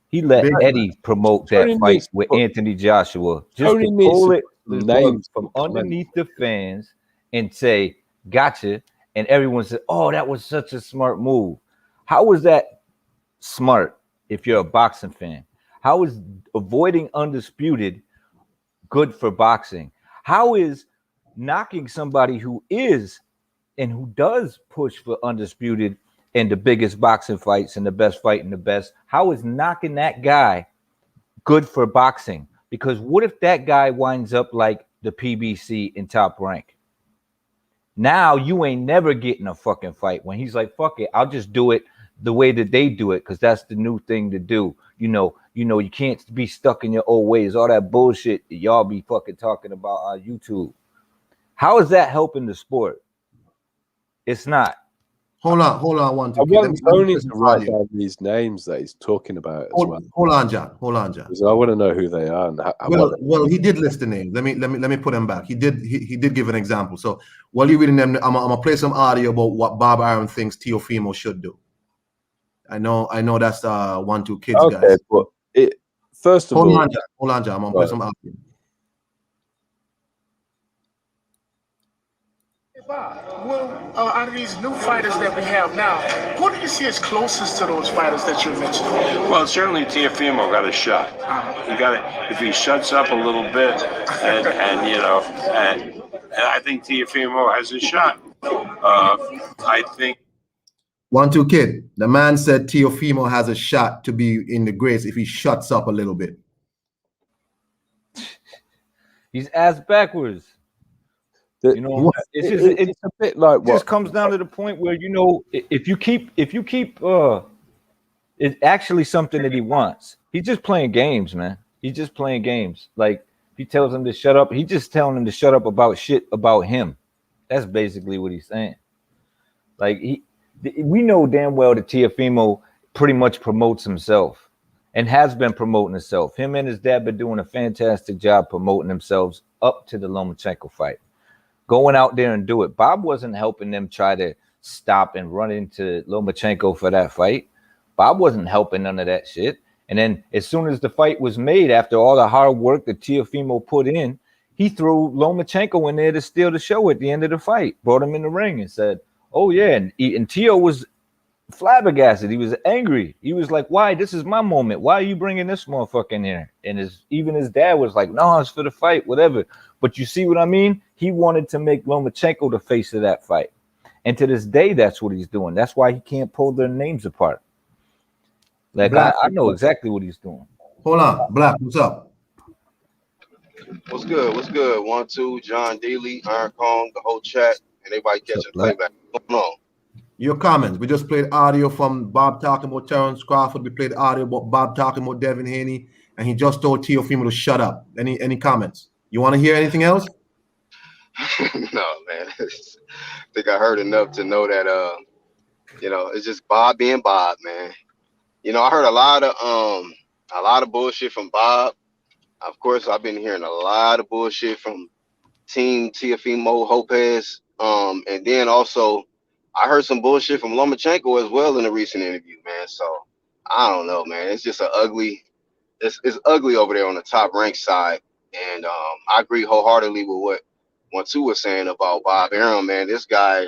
Speaker 4: He let Eddie promote that fight with Anthony Joshua. Just to pull it from underneath the fans and say, gotcha. And everyone said, oh, that was such a smart move. How was that smart if you're a boxing fan? How is avoiding undisputed good for boxing? How is knocking somebody who is and who does push for undisputed and the biggest boxing fights and the best fight and the best? How is knocking that guy good for boxing? Because what if that guy winds up like the PBC in Top Rank? Now you ain't never getting a fucking fight when he's like, fuck it, I'll just do it the way that they do it because that's the new thing to do. You can't be stuck in your old ways. All that bullshit that y'all be fucking talking about on YouTube. How is that helping the sport? It's not.
Speaker 1: Hold on. One, two.
Speaker 7: I want Tony to write down these names that he's talking about as well.
Speaker 1: Hold on, John.
Speaker 7: Because I want to know who they are. And
Speaker 1: he did list the names. Let me put them back. He did give an example. So while you're reading them, I'm gonna play some audio about what Bob Arum thinks Teofimo should do. I know that's 1, 2 kids,
Speaker 7: okay,
Speaker 1: guys.
Speaker 7: But first of all,
Speaker 1: hold on, John. I'm gonna play some audio.
Speaker 8: Well, out of these new fighters that we have now, who do you see as closest to those fighters that you mentioned?
Speaker 3: Well, certainly Teofimo got a shot. He got it if he shuts up a little bit, and I think Teofimo has a shot. I think.
Speaker 1: 1, 2 kid. The man said Teofimo has a shot to be in the greats if he shuts up a little bit.
Speaker 4: He's ass backwards. It's
Speaker 7: a bit like what?
Speaker 4: It just comes down to the point where if you keep it's actually something that he wants. He's just playing games, man. He's just playing games. Like if he tells him to shut up, he's just telling him to shut up about shit about him. That's basically what he's saying. Like we know damn well that Teofimo pretty much promotes himself and has been promoting himself. Him and his dad been doing a fantastic job promoting themselves up to the Lomachenko fight. Going out there and do it. Bob wasn't helping them try to stop and run into Lomachenko for that fight. Bob wasn't helping none of that shit. And then as soon as the fight was made, after all the hard work that Teofimo put in, he threw Lomachenko in there to steal the show at the end of the fight, brought him in the ring and said, oh yeah. And Teo was flabbergasted. He was angry. He was like, why? This is my moment. Why are you bringing this motherfucker in here? And even his dad was like, no, it's for the fight, whatever. But you see what I mean? He wanted to make Lomachenko the face of that fight. And to this day, that's what he's doing. That's why he can't pull their names apart. Like, I know exactly what he's doing.
Speaker 1: Hold on. Black, what's up?
Speaker 9: What's good? What's good? 1, 2, John Daly, Iron Kong, the whole chat, and everybody catching playback. What's going on?
Speaker 1: Your comments. We just played audio from Bob talking about Terrence Crawford. We played audio about Bob talking about Devin Haney, and he just told Teofimo to shut up. Any comments? You want to hear anything else?
Speaker 9: No, man. I think I heard enough to know that it's just Bob being Bob, man. I heard a lot of bullshit from Bob. Of course, I've been hearing a lot of bullshit from Team Teofimo Lopez. And then also I heard some bullshit from Lomachenko as well in a recent interview, man. So I don't know, man. It's just it's ugly over there on the Top Rank side. And I agree wholeheartedly with what 1, 2 was saying about Bob Arum, man. This guy,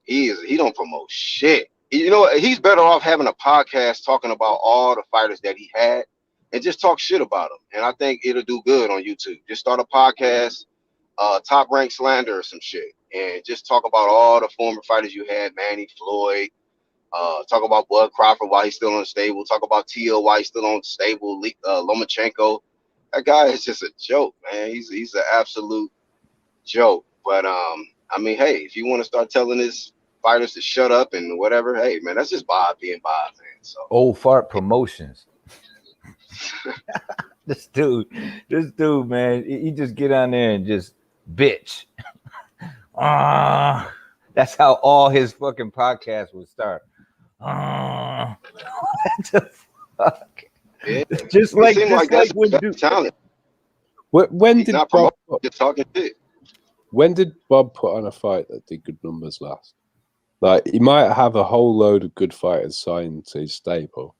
Speaker 9: he don't promote shit. He's better off having a podcast talking about all the fighters that he had and just talk shit about them. And I think it'll do good on YouTube. Just start a podcast, Top Rank Slander or some shit, and just talk about all the former fighters you had, Manny, Floyd, talk about Bud Crawford while he's still unstable, talk about T.O. while he's still unstable, Lomachenko. That guy is just a joke, man. He's an absolute joke. But hey, if you want to start telling his fighters to shut up and whatever, hey man, that's just Bob being Bob, man. So
Speaker 4: Old Fart Promotions. This dude, man, he just get on there and just bitch. That's how all his fucking podcasts would start. What the fuck?
Speaker 9: Yeah.
Speaker 4: Just like when dude.
Speaker 9: Talent.
Speaker 7: When
Speaker 9: He's
Speaker 7: did
Speaker 9: not
Speaker 7: Bob
Speaker 9: promoting, just talking shit.
Speaker 7: When did Bob put on a fight that did good numbers last? Like, he might have a whole load of good fighters signed to his stable,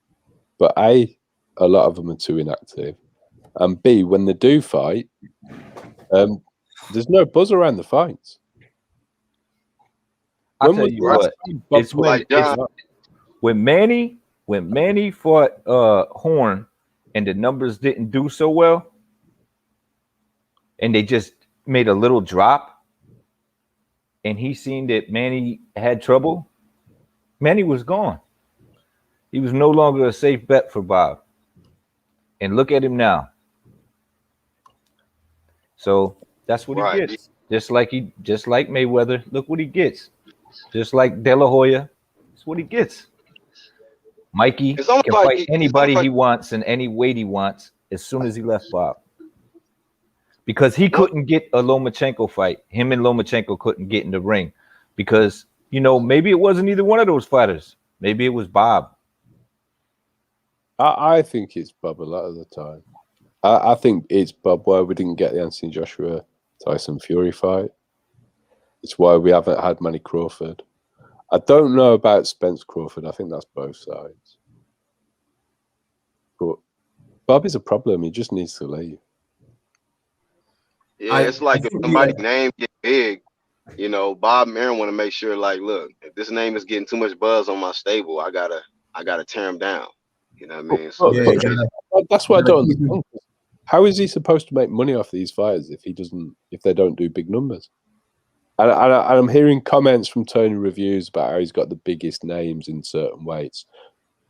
Speaker 7: but A, a lot of them are too inactive, and B, when they do fight, there's no buzz around the fights.
Speaker 4: I'll tell you what, it's when Manny fought Horn and the numbers didn't do so well, and they just made a little drop, and he seen that Manny had trouble, Manny was gone. He was no longer a safe bet for Bob. And look at him now. So that's what he gets. Just like Mayweather, look what he gets. Just like De La Hoya, that's what he gets. Mikey can fight anybody he wants in any weight he wants as soon as he left Bob. Because he couldn't get a Lomachenko fight. Him and Lomachenko couldn't get in the ring. Because, maybe it wasn't either one of those fighters. Maybe it was Bob.
Speaker 7: I think it's Bob a lot of the time. I think it's Bob why we didn't get the Anthony Joshua Tyson Fury fight. It's why we haven't had Manny Crawford. I don't know about Spence Crawford. I think that's both sides. But Bob is a problem. He just needs to leave.
Speaker 9: Yeah, it's like if somebody's name get big, Bob and Aaron want to make sure, like, look, if this name is getting too much buzz on my stable, I gotta tear him down. You know what I mean? So
Speaker 7: that's what I don't understand. How is he supposed to make money off these fighters if they don't do big numbers? And I'm hearing comments from Tony Reviews about how he's got the biggest names in certain weights.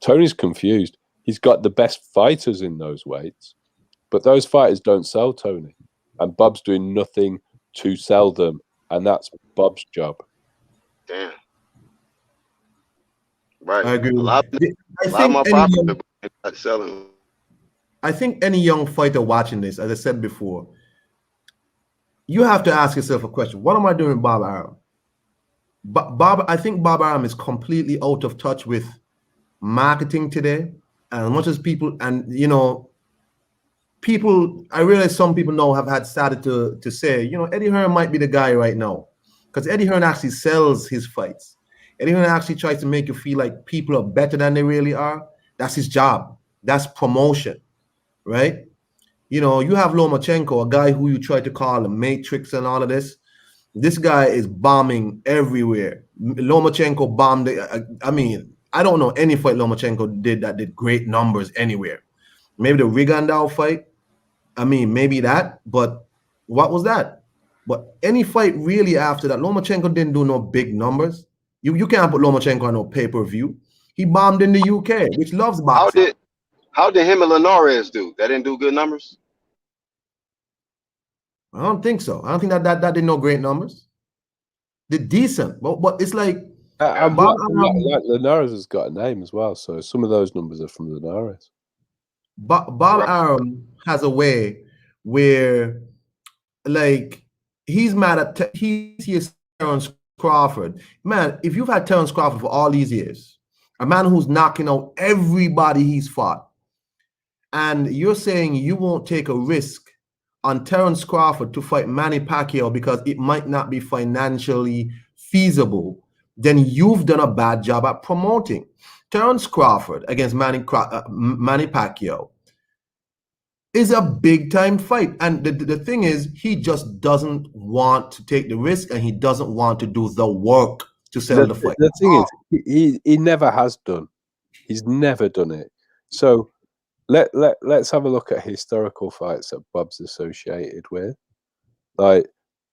Speaker 7: Tony's confused. He's got the best fighters in those weights, but those fighters don't sell Tony. And Bob's doing nothing to sell them, and that's Bob's job.
Speaker 9: Damn. Right.
Speaker 1: I agree.
Speaker 9: A lot more popular selling.
Speaker 1: I think any young fighter watching this, as I said before, you have to ask yourself a question. What am I doing with Bob Arum? I think Bob Arum is completely out of touch with marketing today. And as much as people, I realize some people now have started to say, Eddie Hearn might be the guy right now. Because Eddie Hearn actually sells his fights. Eddie Hearn actually tries to make you feel like people are better than they really are. That's his job. That's promotion, right? You know, you have Lomachenko, a guy who you try to call a matrix and all of this. This guy is bombing everywhere. Lomachenko bombed. I mean, I don't know any fight Lomachenko did that did great numbers anywhere. Maybe the Rigondeaux fight. I mean, maybe that. But what was that? But any fight really after that, Lomachenko didn't do no big numbers. You can't put Lomachenko on no pay-per-view. He bombed in the UK, which loves boxing.
Speaker 9: How did him and Linares do? That didn't do good numbers?
Speaker 1: I don't think so. I don't think that did no great numbers. Did decent, but it's like
Speaker 7: Linares has got a name as well, so some of those numbers are from Linares.
Speaker 1: Bob Arum has a way where, like, he's mad at he's Terence Crawford. Man, if you've had Terence Crawford for all these years, a man who's knocking out everybody he's fought, and you're saying you won't take a risk on Terence Crawford to fight Manny Pacquiao because it might not be financially feasible, then you've done a bad job at promoting. Terence Crawford against Manny Pacquiao is a big time fight. And the thing is, he just doesn't want to take the risk, and he doesn't want to do the work to sell the fight.
Speaker 7: The thing is, he never has done. He's never done it. So let's have a look at historical fights that Bob's associated with. Like,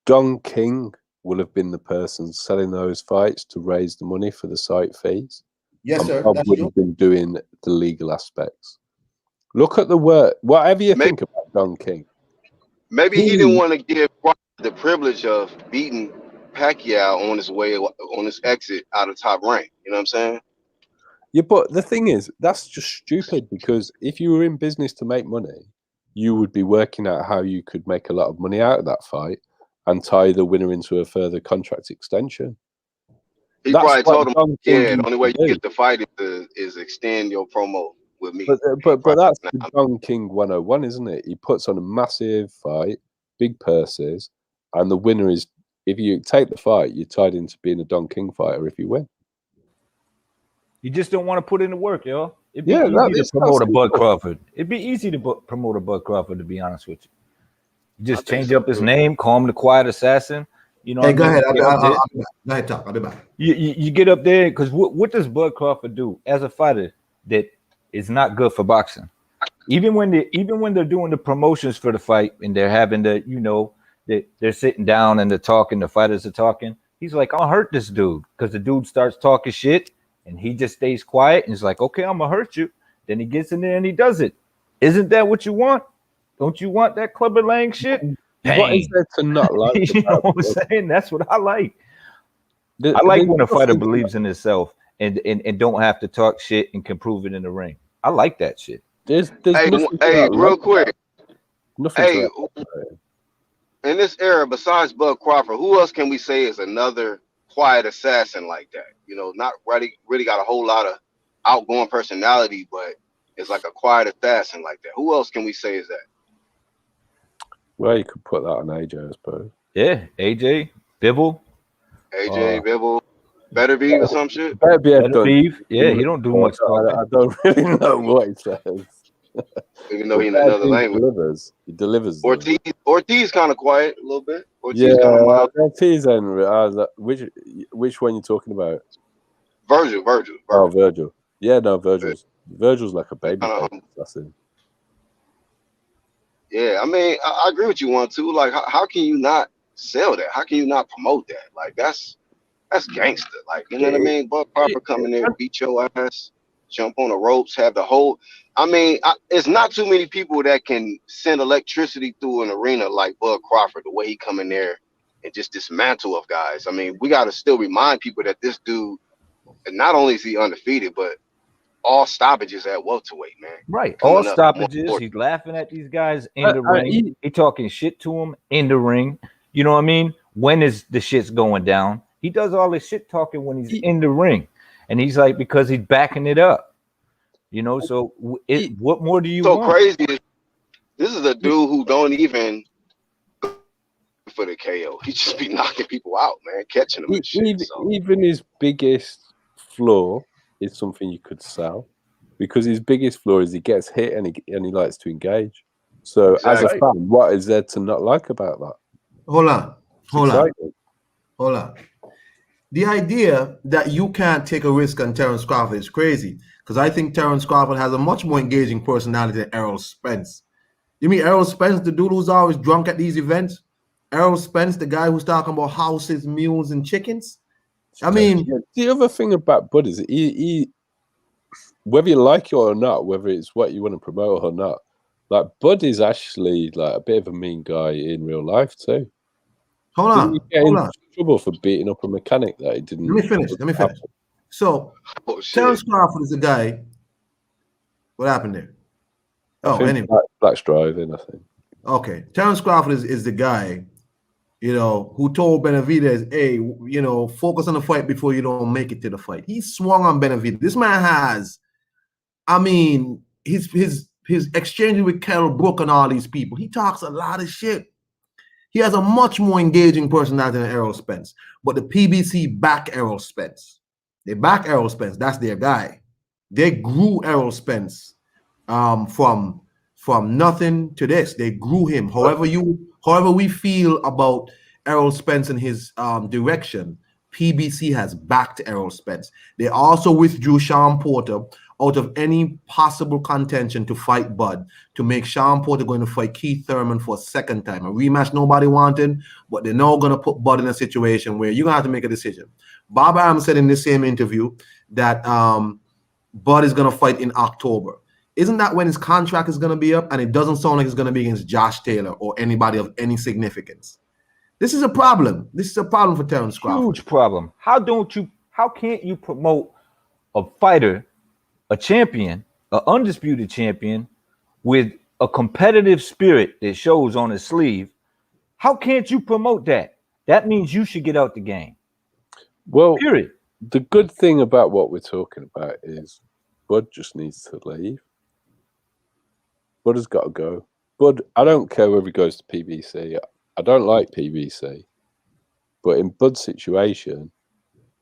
Speaker 7: Don King will have been the person selling those fights to raise the money for the site fees.
Speaker 1: Yes, sir.
Speaker 7: Bob would have been doing the legal aspects. Look at the work. Whatever you think about Don King.
Speaker 9: Maybe he didn't want to give the privilege of beating Pacquiao on his exit out of Top Rank. You know what I'm saying?
Speaker 7: Yeah, but the thing is, that's just stupid, because if you were in business to make money, you would be working out how you could make a lot of money out of that fight and tie the winner into a further contract extension.
Speaker 9: He probably told him, the only way you get the fight is extend your promo with me.
Speaker 7: But that's the Don King 101, isn't it? He puts on a massive fight, big purses, and the winner is, if you take the fight, you're tied into being a Don King fighter if you win.
Speaker 4: You just don't want to put in the work, yo. It'd be
Speaker 7: easy
Speaker 4: to promote a Bud Crawford. It'd be easy to promote a Bud Crawford, to be honest with you. You just change up his name, call him the Quiet Assassin. You know.
Speaker 1: Hey, go ahead. Go ahead, talk. I'll be back.
Speaker 4: You get up there, because what does Bud Crawford do as a fighter that is not good for boxing? Even when they're doing the promotions for the fight and they're having they're sitting down and they're talking, the fighters are talking. He's like, I'll hurt this dude, because the dude starts talking shit. And he just stays quiet and he's like, okay, I'm going to hurt you. Then he gets in there and he does it. Isn't that what you want? Don't you want that Clubber Lang shit?
Speaker 7: What is there to not like?
Speaker 4: You know what I'm saying? That's what I like. I like when a fighter believes in himself and don't have to talk shit and can prove it in the ring. I like that shit.
Speaker 9: Hey, real quick. Hey, in this era, besides Bud Crawford, who else can we say is another quiet assassin like that? You know, not really got a whole lot of outgoing personality, but it's like a quiet assassin like that. Who else can we say is that?
Speaker 7: Well, you could put that on AJ, I suppose.
Speaker 4: Yeah, AJ, Bibble.
Speaker 9: AJ, Bibble, Better Be or some shit.
Speaker 7: Better Be.
Speaker 4: Yeah, he don't do much talking.
Speaker 7: I don't really know what he says.
Speaker 9: Even though he's in another language.
Speaker 7: He delivers.
Speaker 9: Ortiz kind of quiet a little bit.
Speaker 7: Ortiz kind of mild. Ortiz and which one you talking about?
Speaker 9: Virgil.
Speaker 7: Oh, Virgil. Yeah, no, Virgil's like a baby.
Speaker 9: Yeah, I mean, I agree with you one too. Like, how can you not sell that? How can you not promote that? Like, that's gangster. Like, you know what I mean? Bud Crawford come in there, beat your ass, jump on the ropes, have the whole. I mean, it's not too many people that can send electricity through an arena like Bud Crawford, the way he come in there and just dismantle of guys. I mean, we got to still remind people that this dude, not only is he undefeated, but all stoppages at welterweight, man.
Speaker 4: Right. All stoppages. He's laughing at these guys in the ring. He talking shit to them in the ring. You know what I mean? When is the shit's going down? He does all this shit talking when he's in the ring. And he's like, because he's backing it up. You know, so what more do you want?
Speaker 9: So crazy. This is a dude who don't even for the KO. He just be knocking people out, man, catching them and shit.
Speaker 7: Even his biggest flaw is something you could sell. because his biggest flaw is he gets hit and he likes to engage. So as a
Speaker 9: Exactly.
Speaker 7: fan, what is there to not like about that?
Speaker 1: Hold on.
Speaker 7: It's
Speaker 1: Hold on.
Speaker 7: exciting.
Speaker 1: Hold on. The idea that you can't take a risk on Terence Crawford is crazy, because I think Terence Crawford has a much more engaging personality than Errol Spence. You mean Errol Spence, the dude who's always drunk at these events? Errol Spence, the guy who's talking about houses, mules, and chickens? I mean,
Speaker 7: The other thing about Bud is he whether you like it or not, whether it's what you want to promote or not, like Bud is actually like a bit of a mean guy in real life too. Didn't he get in trouble for beating up a mechanic that he didn't?
Speaker 1: Let me finish. So, Terence Crawford is a guy. What happened there? Anyway.
Speaker 7: Black's driving, I think.
Speaker 1: Okay. Terence Crawford is the guy, who told Benavidez, hey, focus on the fight before you don't make it to the fight. He swung on Benavidez. This man has, his exchanges with Kell Brook and all these people. He talks a lot of shit. He has a much more engaging personality than Errol Spence. But the PBC back Errol Spence. They back Errol Spence. That's their guy. They grew Errol Spence from nothing to this. They grew him. However we feel about Errol Spence and his direction, PBC has backed Errol Spence. They also withdrew Sean Porter out of any possible contention to fight Bud, to make Sean Porter going to fight Keith Thurman for a second time. A rematch nobody wanted, but they're now going to put Bud in a situation where you're going to have to make a decision. Bob Arum said in the same interview that Bud is going to fight in October. Isn't that when his contract is going to be up? And it doesn't sound like it's going to be against Josh Taylor or anybody of any significance. This is a problem. This is a problem for Terence Crawford.
Speaker 4: Huge problem. How can't you promote a fighter, a champion, an undisputed champion with a competitive spirit that shows on his sleeve? How can't you promote that? That means you should get out the game.
Speaker 7: Well,
Speaker 4: period.
Speaker 7: The good thing about what we're talking about is Bud just needs to leave. Bud has got to go. Bud, I don't care whether he goes to PBC. I don't like PBC. But in Bud's situation,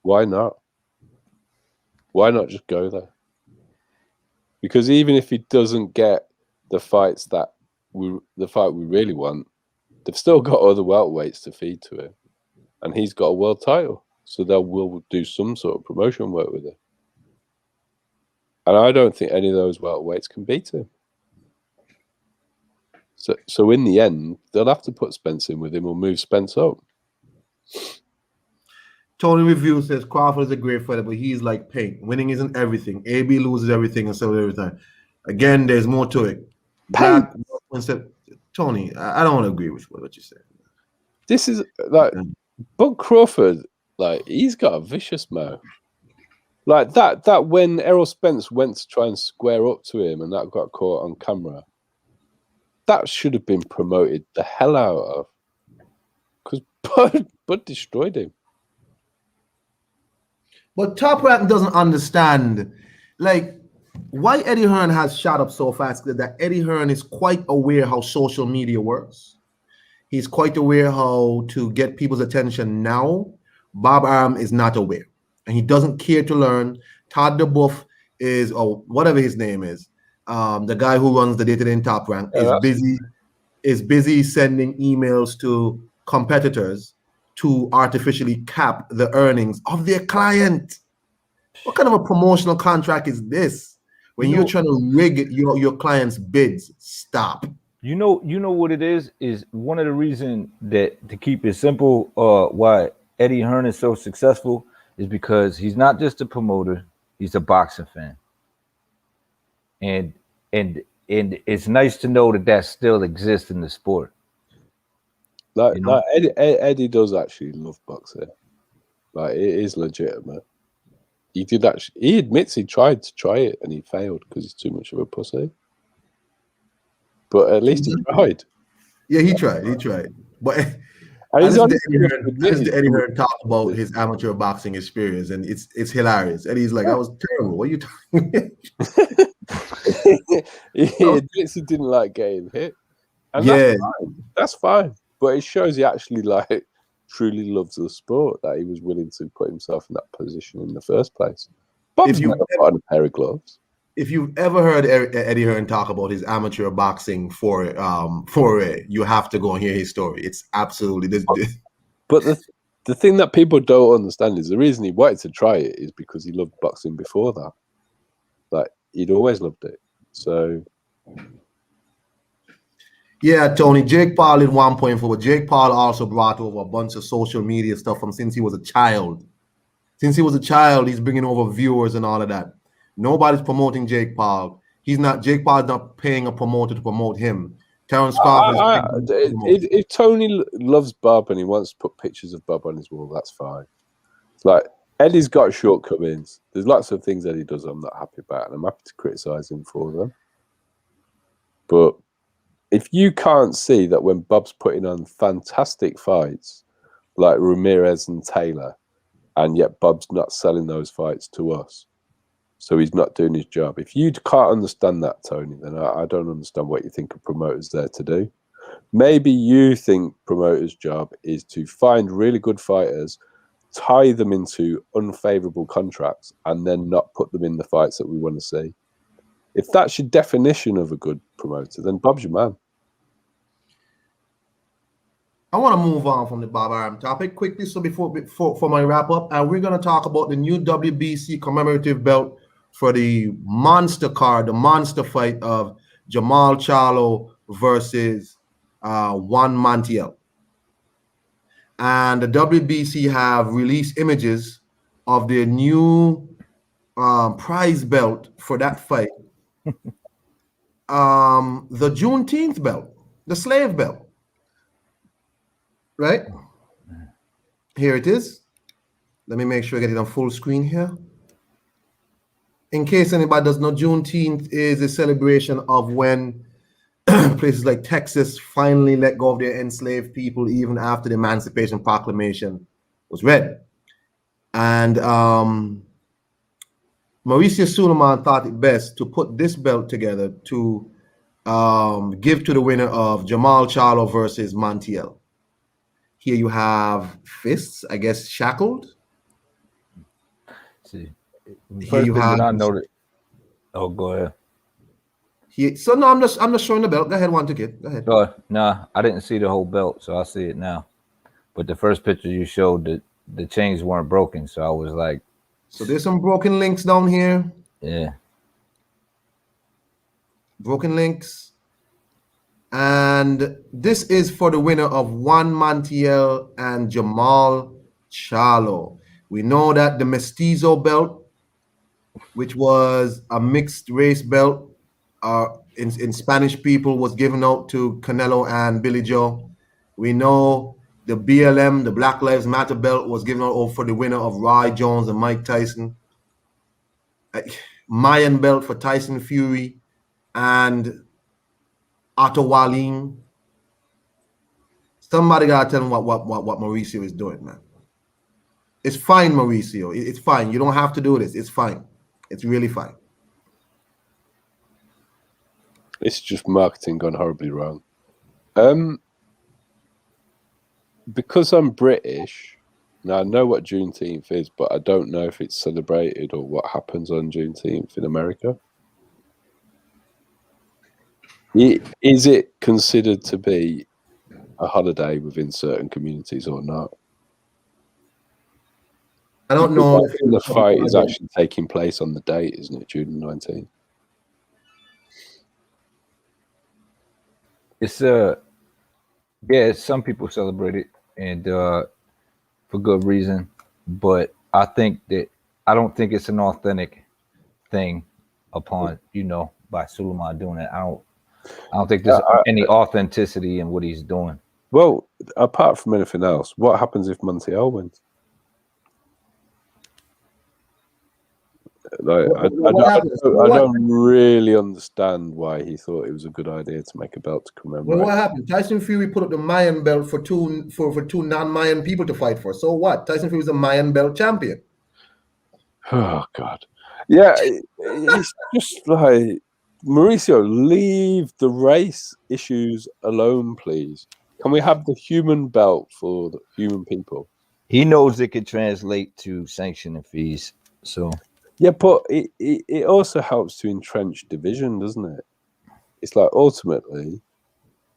Speaker 7: why not? Why not just go there? Because even if he doesn't get the fight we really want, they've still got other welterweights to feed to him. And he's got a world title. So they will do some sort of promotion work with him. And I don't think any of those welterweights can beat him. So in the end, they'll have to put Spence in with him or move Spence up.
Speaker 1: Tony Review says Crawford is a great fighter, but he's like paint. Winning isn't everything. AB loses everything and so everything. Again, there's more to it. Black said, Tony, I don't want to agree with what you said.
Speaker 7: This is like Bud Crawford, like he's got a vicious mouth. Like that when Errol Spence went to try and square up to him and that got caught on camera. That should have been promoted the hell out of, because Bud destroyed him.
Speaker 1: But Top Rank doesn't understand, like, why Eddie Hearn has shot up so fast. That Eddie Hearn is quite aware how social media works. He's quite aware how to get people's attention now. Bob Arum is not aware, and he doesn't care to learn. Todd DeBuff is, or whatever his name is, the guy who runs the day-to-day in Top Rank, is busy sending emails to competitors to artificially cap the earnings of their client. What kind of a promotional contract is this? When you're trying to rig your client's bids, stop.
Speaker 4: You know what it is one of the reasons that, to keep it simple, why Eddie Hearn is so successful is because he's not just a promoter, he's a boxing fan. And it's nice to know that still exists in the sport.
Speaker 7: Like Eddie does actually love boxing. Like it is legitimate. He admits he tried to try it and he failed because he's too much of a pussy. But at least he tried.
Speaker 1: Yeah, he tried. But I listen to Eddie Hearn talk about his amateur boxing experience, and it's hilarious. Eddie's like, I was terrible. What are you talking about?
Speaker 7: He admits he didn't like getting hit. And that's fine. But it shows he actually truly loves the sport, that he was willing to put himself in that position in the first place. Bob's never put on a pair of gloves.
Speaker 1: if you've ever heard Eddie Hearn talk about his amateur boxing for you have to go and hear his story. It's absolutely this.
Speaker 7: But the thing that people don't understand is the reason he wanted to try it is because he loved boxing before that. Like, he'd always loved it. So
Speaker 1: Yeah, Tony. Jake Paul did 1.4, but Jake Paul also brought over a bunch of social media stuff from since he was a child. Since he was a child, he's bringing over viewers and all of that. Nobody's promoting Jake Paul. Jake Paul's not paying a promoter to promote him. Terrence Crawford is paying to promote him.
Speaker 7: if Tony loves Bob and he wants to put pictures of Bob on his wall, that's fine. It's like, Eddie's got shortcomings. There's lots of things Eddie does I'm not happy about, and I'm happy to criticize him for them. But if you can't see that when Bob's putting on fantastic fights like Ramirez and Taylor, and yet Bob's not selling those fights to us, so he's not doing his job. If you can't understand that, Tony, then I don't understand what you think a promoter's there to do. Maybe you think promoter's job is to find really good fighters, tie them into unfavorable contracts, and then not put them in the fights that we want to see. If that's your definition of a good promoter, then Bob's your man.
Speaker 1: I want to move on from the Bob Arum topic quickly. So before my wrap up, and we're going to talk about the new WBC commemorative belt for the monster card, the monster fight of Jamal Charlo versus Juan Montiel. And the WBC have released images of their new prize belt for that fight. The Juneteenth belt, the slave belt. Right? Here it is. Let me make sure I get it on full screen here. In case anybody doesn't know, Juneteenth is a celebration of when places like Texas finally let go of their enslaved people, even after the Emancipation Proclamation was read. And Mauricio Suleiman thought it best to put this belt together to give to the winner of Jamal Charlo versus Montiel. Here you have fists, I guess, shackled.
Speaker 4: See,
Speaker 1: Here you have.
Speaker 4: I noticed. Oh, go ahead.
Speaker 1: So no, I'm just showing the belt. Go ahead, one ticket. Go ahead.
Speaker 4: Nah, I didn't see the whole belt, so I see it now. But the first picture you showed, the chains weren't broken, so I was like.
Speaker 1: So there's some broken links down here.
Speaker 4: Yeah.
Speaker 1: Broken links. And this is for the winner of Juan Montiel and Jamal Charlo. We know that the Mestizo belt, which was a mixed race belt in Spanish people, was given out to Canelo and Billy Joe. We know the BLM, the Black Lives Matter belt, was given out for the winner of Roy Jones and Mike Tyson. Mayan belt for Tyson Fury and Otto Wallin. Somebody gotta tell him what Mauricio is doing, man. It's fine, Mauricio. It's fine. You don't have to do this. It's fine. It's really fine.
Speaker 7: It's just marketing gone horribly wrong. Because I'm British, now I know what Juneteenth is, but I don't know if it's celebrated or what happens on Juneteenth in America. Is it considered to be a holiday within certain communities or not?
Speaker 1: I don't know.
Speaker 7: The fight is actually taking place on the date, isn't it? June 19th.
Speaker 4: It's some people celebrate it, and for good reason. But I don't think it's an authentic thing upon by Suleiman doing it. I don't think there's any authenticity in what he's doing.
Speaker 7: Well, apart from anything else, what happens if Montiel wins? Like, I don't really understand why he thought it was a good idea to make a belt to commemorate.
Speaker 1: Well, what happened? Tyson Fury put up the Mayan belt for two non-Mayan people to fight for. So what? Tyson Fury is a Mayan belt champion.
Speaker 7: Oh God, yeah, it's just like, Mauricio, leave the race issues alone, please. Can we have the human belt for the human people?
Speaker 4: He knows it could translate to sanctioning fees, so.
Speaker 7: Yeah, but it also helps to entrench division, doesn't it? It's like ultimately,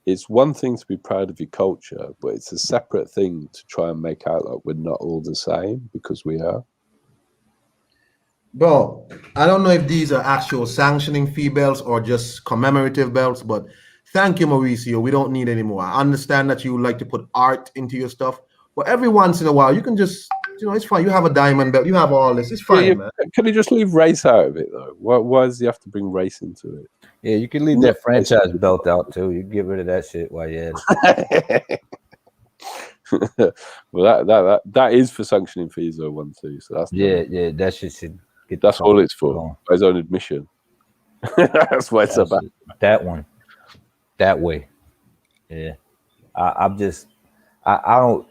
Speaker 7: it's one thing to be proud of your culture, but it's a separate thing to try and make out like we're not all the same, because we are.
Speaker 1: Bro, I don't know if these are actual sanctioning fee belts or just commemorative belts, but thank you, Mauricio. We don't need any more. I understand that you like to put art into your stuff, but every once in a while, you can just, it's fine. You have a diamond belt, you have all this. It's fine, man.
Speaker 7: Can you just leave race out of it, though? Why does he have to bring race into it?
Speaker 4: Yeah, you can leave that franchise belt out, too. You can get rid of that shit while you're at it.
Speaker 7: Well, that is for sanctioning fees, though, 1-2. So that's
Speaker 4: yeah, that shit should get.
Speaker 7: That's all it's for. By his own admission. That's why it's about
Speaker 4: that one. That way. Yeah, I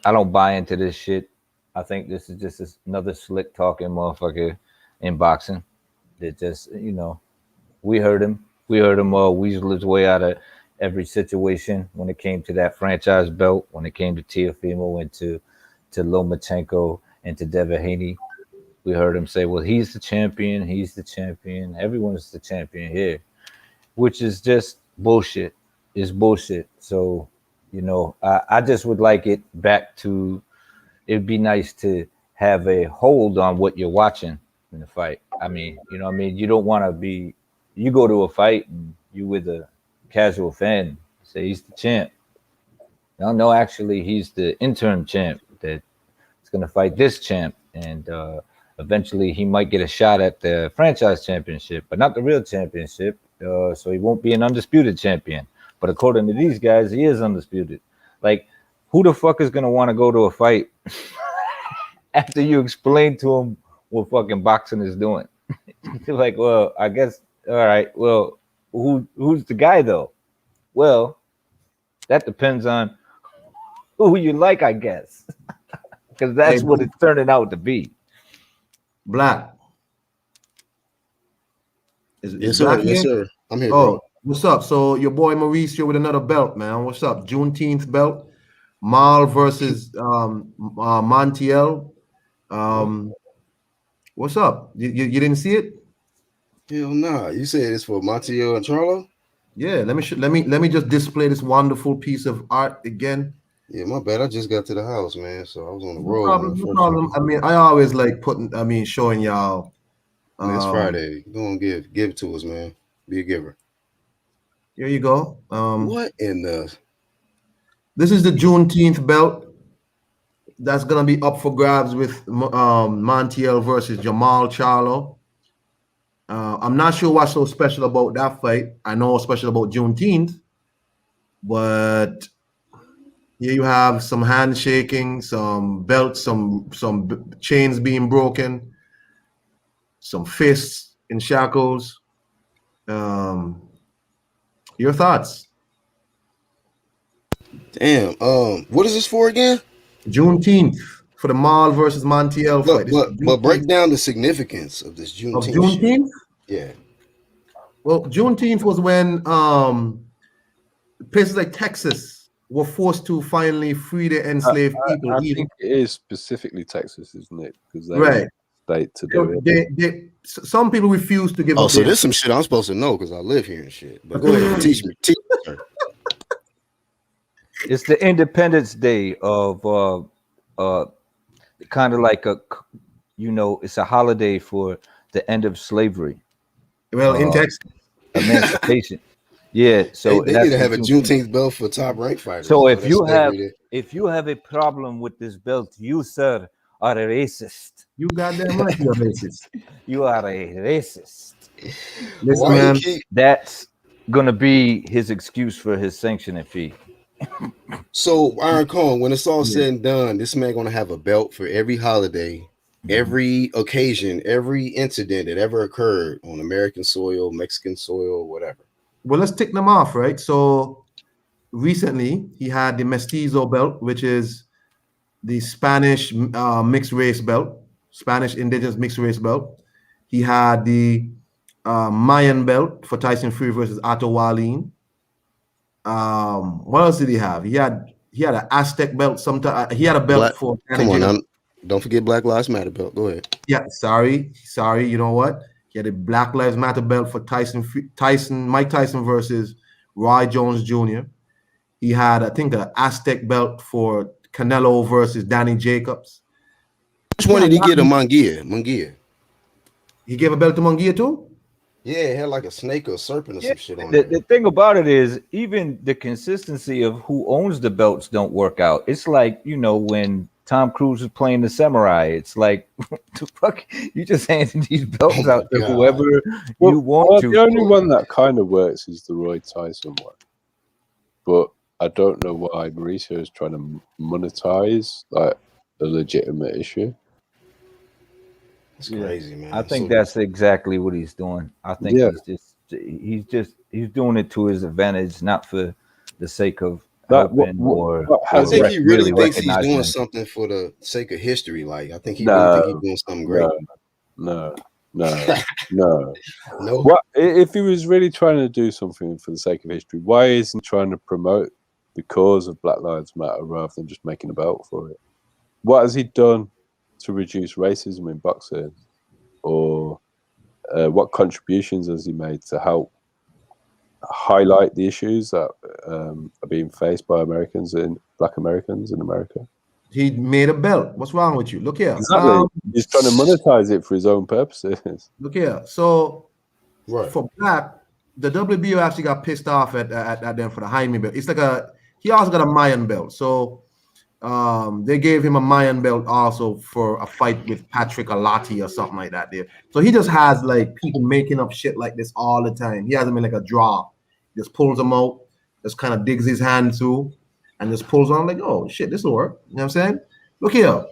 Speaker 4: don't buy into this shit. I think this is just another slick talking motherfucker in boxing. That just we heard him weasel his way out of every situation when it came to that franchise belt, when it came to Teofimo and to Lomachenko and to Devin Haney. We heard him say, well, he's the champion. Everyone's the champion here, which is just bullshit. It's bullshit. So, I just would like it back to, it'd be nice to have a hold on what you're watching in the fight. I mean, you don't want to be, you go to a fight and you with a casual fan say he's the champ. No, actually, he's the interim champ that's going to fight this champ. And eventually he might get a shot at the franchise championship, but not the real championship. So he won't be an undisputed champion. But according to these guys, he is undisputed. Like, who the fuck is going to want to go to a fight after you explain to him what fucking boxing is doing? You're like, well, I guess, all right, well, who's the guy, though? Well, that depends on who you like, I guess. Because that's what it's turning out to be.
Speaker 1: Black.
Speaker 10: Yes, sir. Yes, sir. I'm here,
Speaker 1: Oh,
Speaker 10: bro.
Speaker 1: what's up? So your boy Mauricio with another belt, man. What's up? Juneteenth belt. Mal versus Montiel. What's up? You didn't see it?
Speaker 10: Hell nah. You said it's for Montiel and Charlo?
Speaker 1: Yeah, let me just display this wonderful piece of art again.
Speaker 10: Yeah, my bad. I just got to the house, man. So I was on the
Speaker 1: No
Speaker 10: road.
Speaker 1: problem. I mean, I always like showing y'all.
Speaker 10: It's Friday. Go and give it to us, man. Be a giver.
Speaker 1: Here you go.
Speaker 10: What in the?
Speaker 1: This is the Juneteenth belt. That's gonna be up for grabs with Montiel versus Jamal Charlo. I'm not sure what's so special about that fight. I know what's special about Juneteenth, but here you have some handshaking, some belts, some chains being broken, some fists in shackles. Your thoughts?
Speaker 10: Damn. What is this for again?
Speaker 1: Juneteenth for the Mal versus Montiel fight.
Speaker 10: But break down the significance of this Juneteenth.
Speaker 1: Of Juneteenth?
Speaker 10: Yeah.
Speaker 1: Well, Juneteenth was when places like Texas were forced to finally free their enslaved people.
Speaker 7: I think it is specifically Texas, isn't it? Because they
Speaker 1: right.
Speaker 7: State to do it.
Speaker 1: Some people refuse to give.
Speaker 10: Oh, so there's some shit I'm supposed to know because I live here and shit. But go ahead and teach me.
Speaker 4: It's the Independence Day of kind of like it's a holiday for the end of slavery.
Speaker 1: Well, in Texas,
Speaker 4: emancipation. Yeah, so
Speaker 10: they need to have a Juneteenth belt for top rank fighters.
Speaker 4: So if you have a problem with this belt, you sir are a racist.
Speaker 1: You goddamn right, you're a racist.
Speaker 4: You are a racist.
Speaker 1: Listen, man,
Speaker 4: that's gonna be his excuse for his sanctioning fee.
Speaker 10: So Iron Kong, when it's all said and done, this man gonna have a belt for every holiday, every occasion, every incident that ever occurred on American soil, Mexican soil, whatever.
Speaker 1: Well, let's tick them off, right? So recently he had the Mestizo belt, which is the Spanish mixed race belt, Spanish indigenous mixed race belt. He had the Mayan belt for Tyson Fury versus Otto Wallin. What else did he have? He had an Aztec belt. He had a belt for.
Speaker 10: Come on, Don't forget Black Lives Matter belt. Go ahead.
Speaker 1: Yeah, sorry. You know what? He had a Black Lives Matter belt for Mike Tyson versus Roy Jones Jr. He had, I think, an Aztec belt for Canelo versus Danny Jacobs.
Speaker 10: Which one did he get a Munguia?
Speaker 1: He gave a belt to Munguia too?
Speaker 10: Yeah, it had like a snake or a serpent or some shit on
Speaker 4: The thing about it is, even the consistency of who owns the belts don't work out. It's like, you know, when Tom Cruise was playing the samurai, it's like, the fuck, you just handing these belts out to whoever you want to.
Speaker 7: The only one that kind of works is the Roy Tyson one. But I don't know why Mauricio is trying to monetize like a legitimate issue.
Speaker 10: It's crazy, man.
Speaker 4: I think that's exactly what he's doing. I think he's doing it to his advantage, not for the sake of helping
Speaker 10: I think he really thinks he's doing something for the sake of history. Like, I think he really thinks he's doing something great.
Speaker 7: No. What if he was really trying to do something for the sake of history? Why isn't he trying to promote the cause of Black Lives Matter rather than just making a belt for it? What has he done to reduce racism in boxing, or what contributions has he made to help highlight the issues that are being faced by Black Americans in America?
Speaker 1: He made a belt. What's wrong with you? Look here.
Speaker 7: Exactly. He's trying to monetize it for his own purposes.
Speaker 1: Look here. So for Black, the WBO actually got pissed off at them for the Jaime belt. It's like he also got a Mayan belt. So they gave him a Mayan belt also for a fight with Patrick Alati or something like that there. So he just has like people making up shit like this all the time. He has them in like a draw. He just pulls them out, just kind of digs his hand through, and just pulls on like, oh shit, this will work. You know what I'm saying? Look here.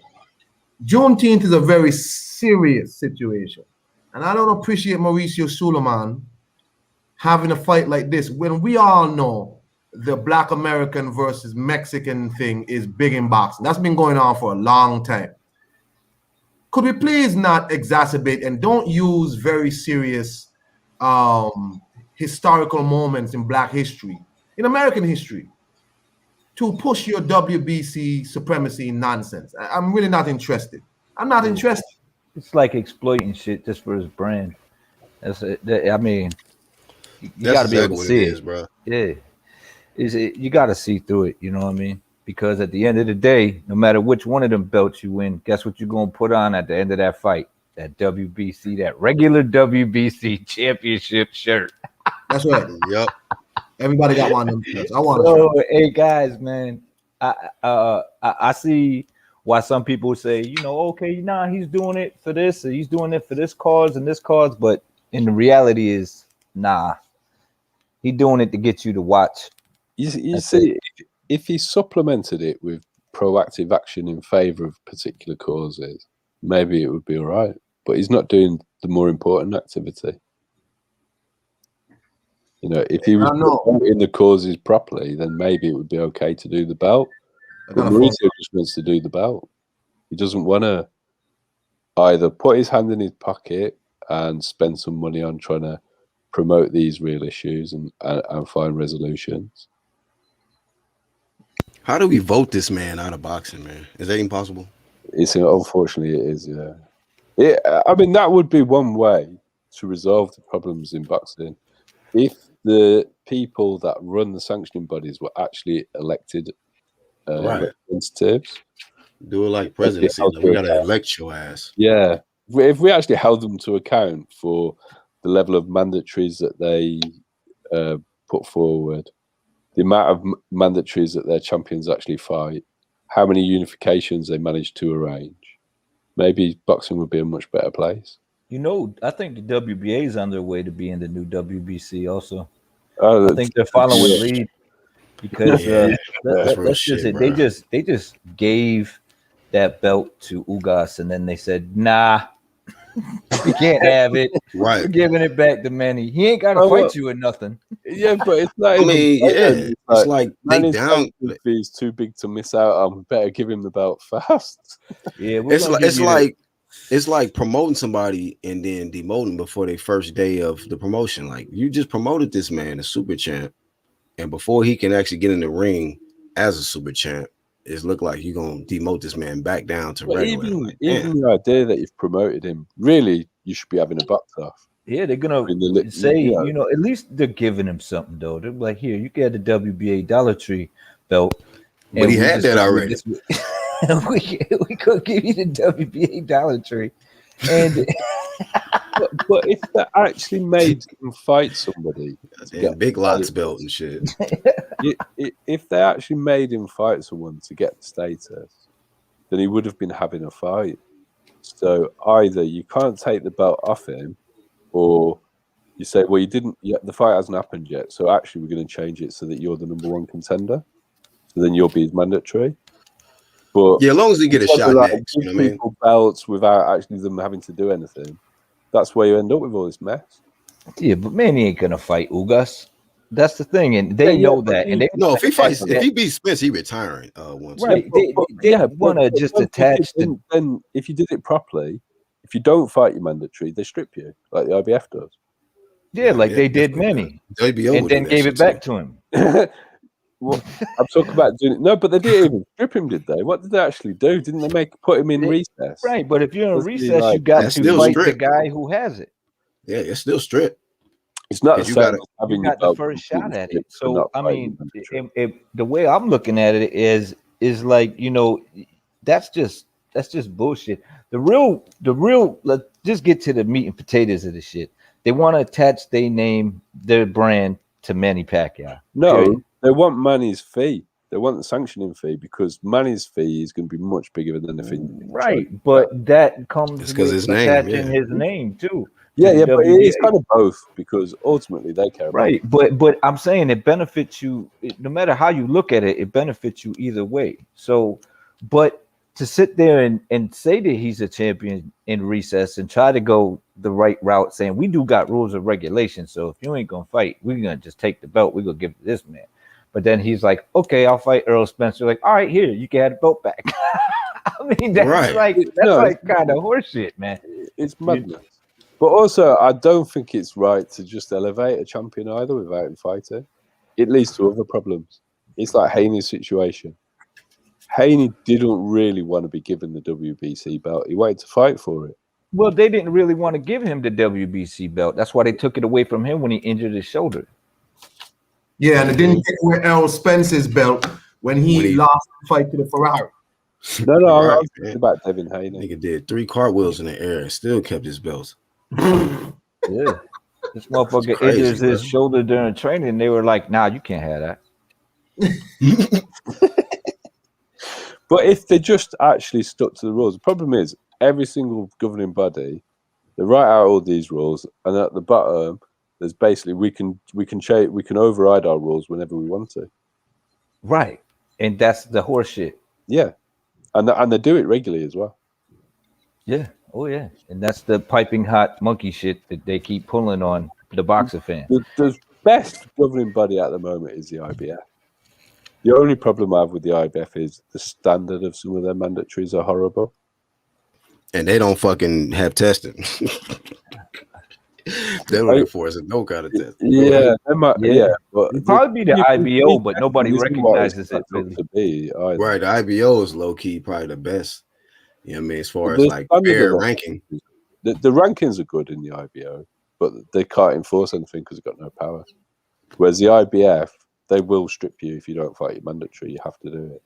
Speaker 1: Juneteenth is a very serious situation. And I don't appreciate Mauricio Suleiman having a fight like this when we all know the Black American versus Mexican thing is big in boxing. That's been going on for a long time. Could we please not exacerbate and don't use very serious historical moments in Black history, in American history, to push your WBC supremacy nonsense? I'm really not interested. I'm not interested.
Speaker 4: It's like exploiting shit just for his brand. I mean, you got to be able to see it,
Speaker 10: bro.
Speaker 4: Yeah. You got to see through it, you know what I mean? Because at the end of the day, no matter which one of them belts you win, guess what you're going to put on at the end of that fight? That WBC, that regular WBC championship shirt.
Speaker 1: That's right.
Speaker 10: Yep.
Speaker 1: Everybody got one of them shirts. I want
Speaker 4: so, hey, guys, man, I see why some people say, you know, okay, nah, he's doing it for this, or he's doing it for this cause and this cause, but in the reality is, nah, he's doing it to get you to watch.
Speaker 7: You see, if he supplemented it with proactive action in favor of particular causes, maybe it would be all right. But he's not doing the more important activity. You know, if he was promoting the causes properly, then maybe it would be okay to do the belt. But Mauricio just wants to do the belt. He doesn't want to either put his hand in his pocket and spend some money on trying to promote these real issues and find resolutions.
Speaker 10: How do we vote this man out of boxing, man? Is that even possible?
Speaker 7: Unfortunately, it is, yeah. I mean, that would be one way to resolve the problems in boxing. If the people that run the sanctioning bodies were actually elected representatives.
Speaker 10: Do it like presidency. We got to elect your ass.
Speaker 7: Yeah. If we actually held them to account for the level of mandatories that they put forward, the amount of mandatories that their champions actually fight, how many unifications they managed to arrange, maybe boxing would be a much better place.
Speaker 4: You know, I think the WBA is on their way to being the new WBC also. I think they're following lead because that's just it. They just gave that belt to Ugas and then they said, nah, we can't have it.
Speaker 10: Right.
Speaker 4: We're giving it back to Manny. He ain't got to fight you or nothing.
Speaker 7: Yeah, but it's not.
Speaker 10: I mean, it's like they down.
Speaker 7: He's too big to miss out on. Better give him the belt fast.
Speaker 4: Yeah,
Speaker 10: it's like promoting somebody and then demoting before their first day of the promotion. Like, you just promoted this man, a super champ, and before he can actually get in the ring as a super champ, it's look like you're gonna demote this man back down to
Speaker 7: But
Speaker 10: regular.
Speaker 7: even
Speaker 10: Like,
Speaker 7: even the idea that you've promoted him, really, you should be having a butt off.
Speaker 4: Yeah, they're gonna say, at least they're giving him something though. They're like, here, you get the WBA Dollar Tree belt.
Speaker 10: but he had that already.
Speaker 4: We could give you the WBA Dollar Tree. And
Speaker 7: but if they actually made him fight somebody,
Speaker 10: Big Lots belt and shit.
Speaker 7: If they actually made him fight someone to get the status, then he would have been having a fight. So either you can't take the belt off him, or you say, well, the fight hasn't happened yet, so actually we're going to change it so that you're the #1 contender. So then you'll be his mandatory. But
Speaker 10: yeah, as long as he get a shot next, you know what I mean?
Speaker 7: People belts without actually them having to do anything. That's where you end up with all this mess.
Speaker 4: Yeah, but Manny ain't gonna fight Ugas. That's the thing, and they know that. And
Speaker 10: if he beats Spence, he retiring. Once
Speaker 4: right? They want to just attach.
Speaker 7: Then if you did it properly, if you don't fight your mandatory, they strip you like the IBF does.
Speaker 4: Yeah, like they did Manny, and then gave it back to him.
Speaker 7: Well, I'm talking about doing it. No, but they didn't even strip him, did they? What did they actually do? Didn't they put him in recess?
Speaker 4: Right, but if you're in recess, you got to fight the guy who has it.
Speaker 10: Yeah, it's still stripped.
Speaker 7: It's not
Speaker 4: you got the first shot at it. So I mean, the way I'm looking at it is like, that's just bullshit. The real. Let's just get to the meat and potatoes of the shit. They want to attach their brand to Manny Pacquiao.
Speaker 7: No.
Speaker 4: Period.
Speaker 7: They want Manny's fee. They want the sanctioning fee because Manny's fee is going to be much bigger than the fee.
Speaker 4: Right, but that comes
Speaker 10: because
Speaker 4: his name too.
Speaker 7: Yeah, but it's kind of both because ultimately they care.
Speaker 4: Right, but I'm saying it benefits you no matter how you look at it. It benefits you either way. So, but to sit there and say that he's a champion in recess and try to go the right route, saying we do got rules and regulations. So if you ain't gonna fight, we're gonna just take the belt. We're gonna give it to this man. But then he's like, okay, I'll fight Earl Spencer. Like, all right, here, you can have the belt back. I mean, that's like kind of horseshit, man.
Speaker 7: It's madness. But also, I don't think it's right to just elevate a champion either without him fighting. It leads to other problems. It's like Haney's situation. Haney didn't really want to be given the WBC belt. He wanted to fight for it.
Speaker 4: Well, they didn't really want to give him the WBC belt. That's why they took it away from him when he injured his shoulder.
Speaker 1: Yeah, and it didn't take away Errol Spence's belt when he lost the fight to the Ferrari.
Speaker 7: No, I was thinking about Devin Haney.
Speaker 10: Nigga did 3 cartwheels in the air and still kept his belts.
Speaker 4: Yeah. This motherfucker injured his shoulder during training, and they were like, nah, you can't have that.
Speaker 7: But if they just actually stuck to the rules, the problem is every single governing body, they write out all these rules, and at the bottom, there's basically we can override our rules whenever we want to.
Speaker 4: Right, and that's the horse shit.
Speaker 7: Yeah, and they do it regularly as well.
Speaker 4: Yeah, oh yeah, and that's the piping hot monkey shit that they keep pulling on the boxer fan.
Speaker 7: The best governing body at the moment is the IBF. The only problem I have with the IBF is the standard of some of their mandatories are horrible.
Speaker 10: And they don't fucking have testing. They don't enforce no kind of test.
Speaker 7: Yeah, but
Speaker 4: it'd probably be the IBO, but nobody recognizes it. Really.
Speaker 10: Right, the IBO is low key, probably the best. You know what I mean, as far as like fair ranking.
Speaker 7: The rankings are good in the IBO, but they can't enforce anything because they've got no power. Whereas the IBF, they will strip you if you don't fight your mandatory. You have to do it.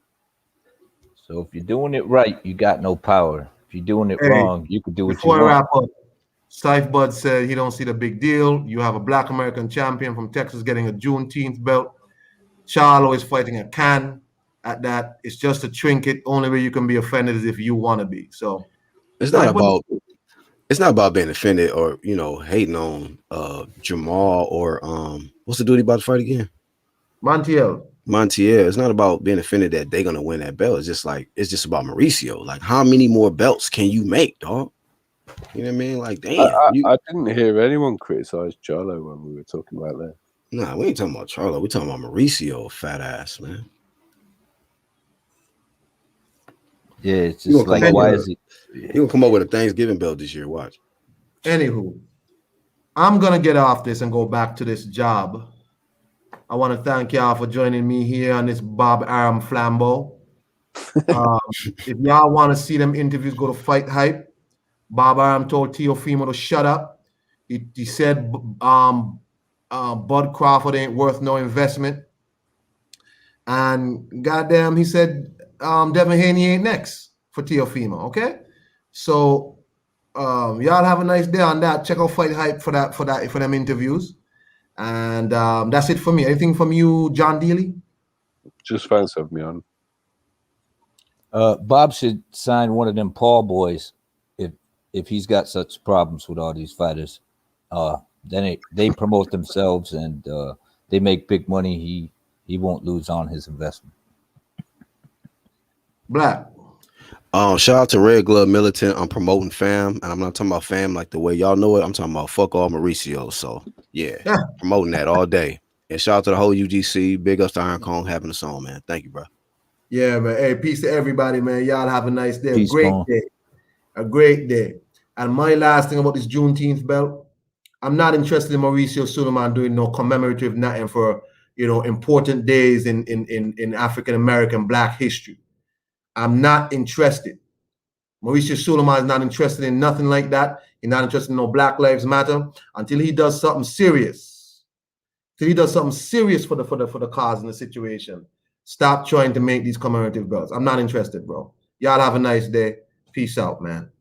Speaker 4: So if you're doing it right, you got no power. If you're doing it wrong, you can do what you
Speaker 1: Before I
Speaker 4: want.
Speaker 1: wrap up, Stife Bud said he don't see the big deal. You have a Black American champion from Texas getting a Juneteenth belt. Charlo is fighting a can at that. It's just a trinket. Only way you can be offended is if you want to be. So
Speaker 10: it's not about being offended or hating on Jamal or what's the dude about to fight again?
Speaker 1: Montiel.
Speaker 10: It's not about being offended that they're gonna win that belt. It's just about Mauricio. Like, how many more belts can you make, dog? You know what I mean? Like, damn.
Speaker 7: I didn't hear anyone criticize Charlo when we were talking about that.
Speaker 10: Nah, we ain't talking about Charlo. We talking about Mauricio, fat ass, man.
Speaker 4: Yeah, it's just like, why is he?
Speaker 10: He gonna come up with a Thanksgiving belt this year. Watch.
Speaker 1: Anywho, I'm gonna get off this and go back to this job. I want to thank y'all for joining me here on this Bob Arum Flambeau. If y'all want to see them interviews, go to Fight Hype. Bob Arum told Teofimo to shut up. He said Bud Crawford ain't worth no investment. And goddamn, he said Devin Haney ain't next for Teofimo. Okay, so y'all have a nice day on that. Check out Fight Hype for them interviews. And that's it for me. Anything from you, John Dealey?
Speaker 7: Just thanks for having me on.
Speaker 4: Bob should sign one of them Paul boys if he's got such problems with all these fighters. Then they promote themselves and they make big money. He won't lose on his investment.
Speaker 1: Black.
Speaker 10: Shout out to Red Glove Militant. I'm promoting fam, and I'm not talking about fam like the way y'all know it. I'm talking about fuck all Mauricio. So yeah, promoting that all day. And shout out to the whole UGC. Big ups to Iron Kong having us on, man. Thank you, bro.
Speaker 1: Yeah, man. Hey, peace to everybody, man. Y'all have a nice day.
Speaker 4: Peace,
Speaker 1: A great day. And my last thing about this Juneteenth belt, I'm not interested in Mauricio Suleiman doing no commemorative nothing for important days in African American Black history. I'm not interested. Mauricio Suleiman is not interested in nothing like that. He's not interested in no Black Lives Matter until he does something serious. Till he does something serious for the cause and the situation. Stop trying to make these commemorative belts. I'm not interested, bro. Y'all have a nice day. Peace out, man.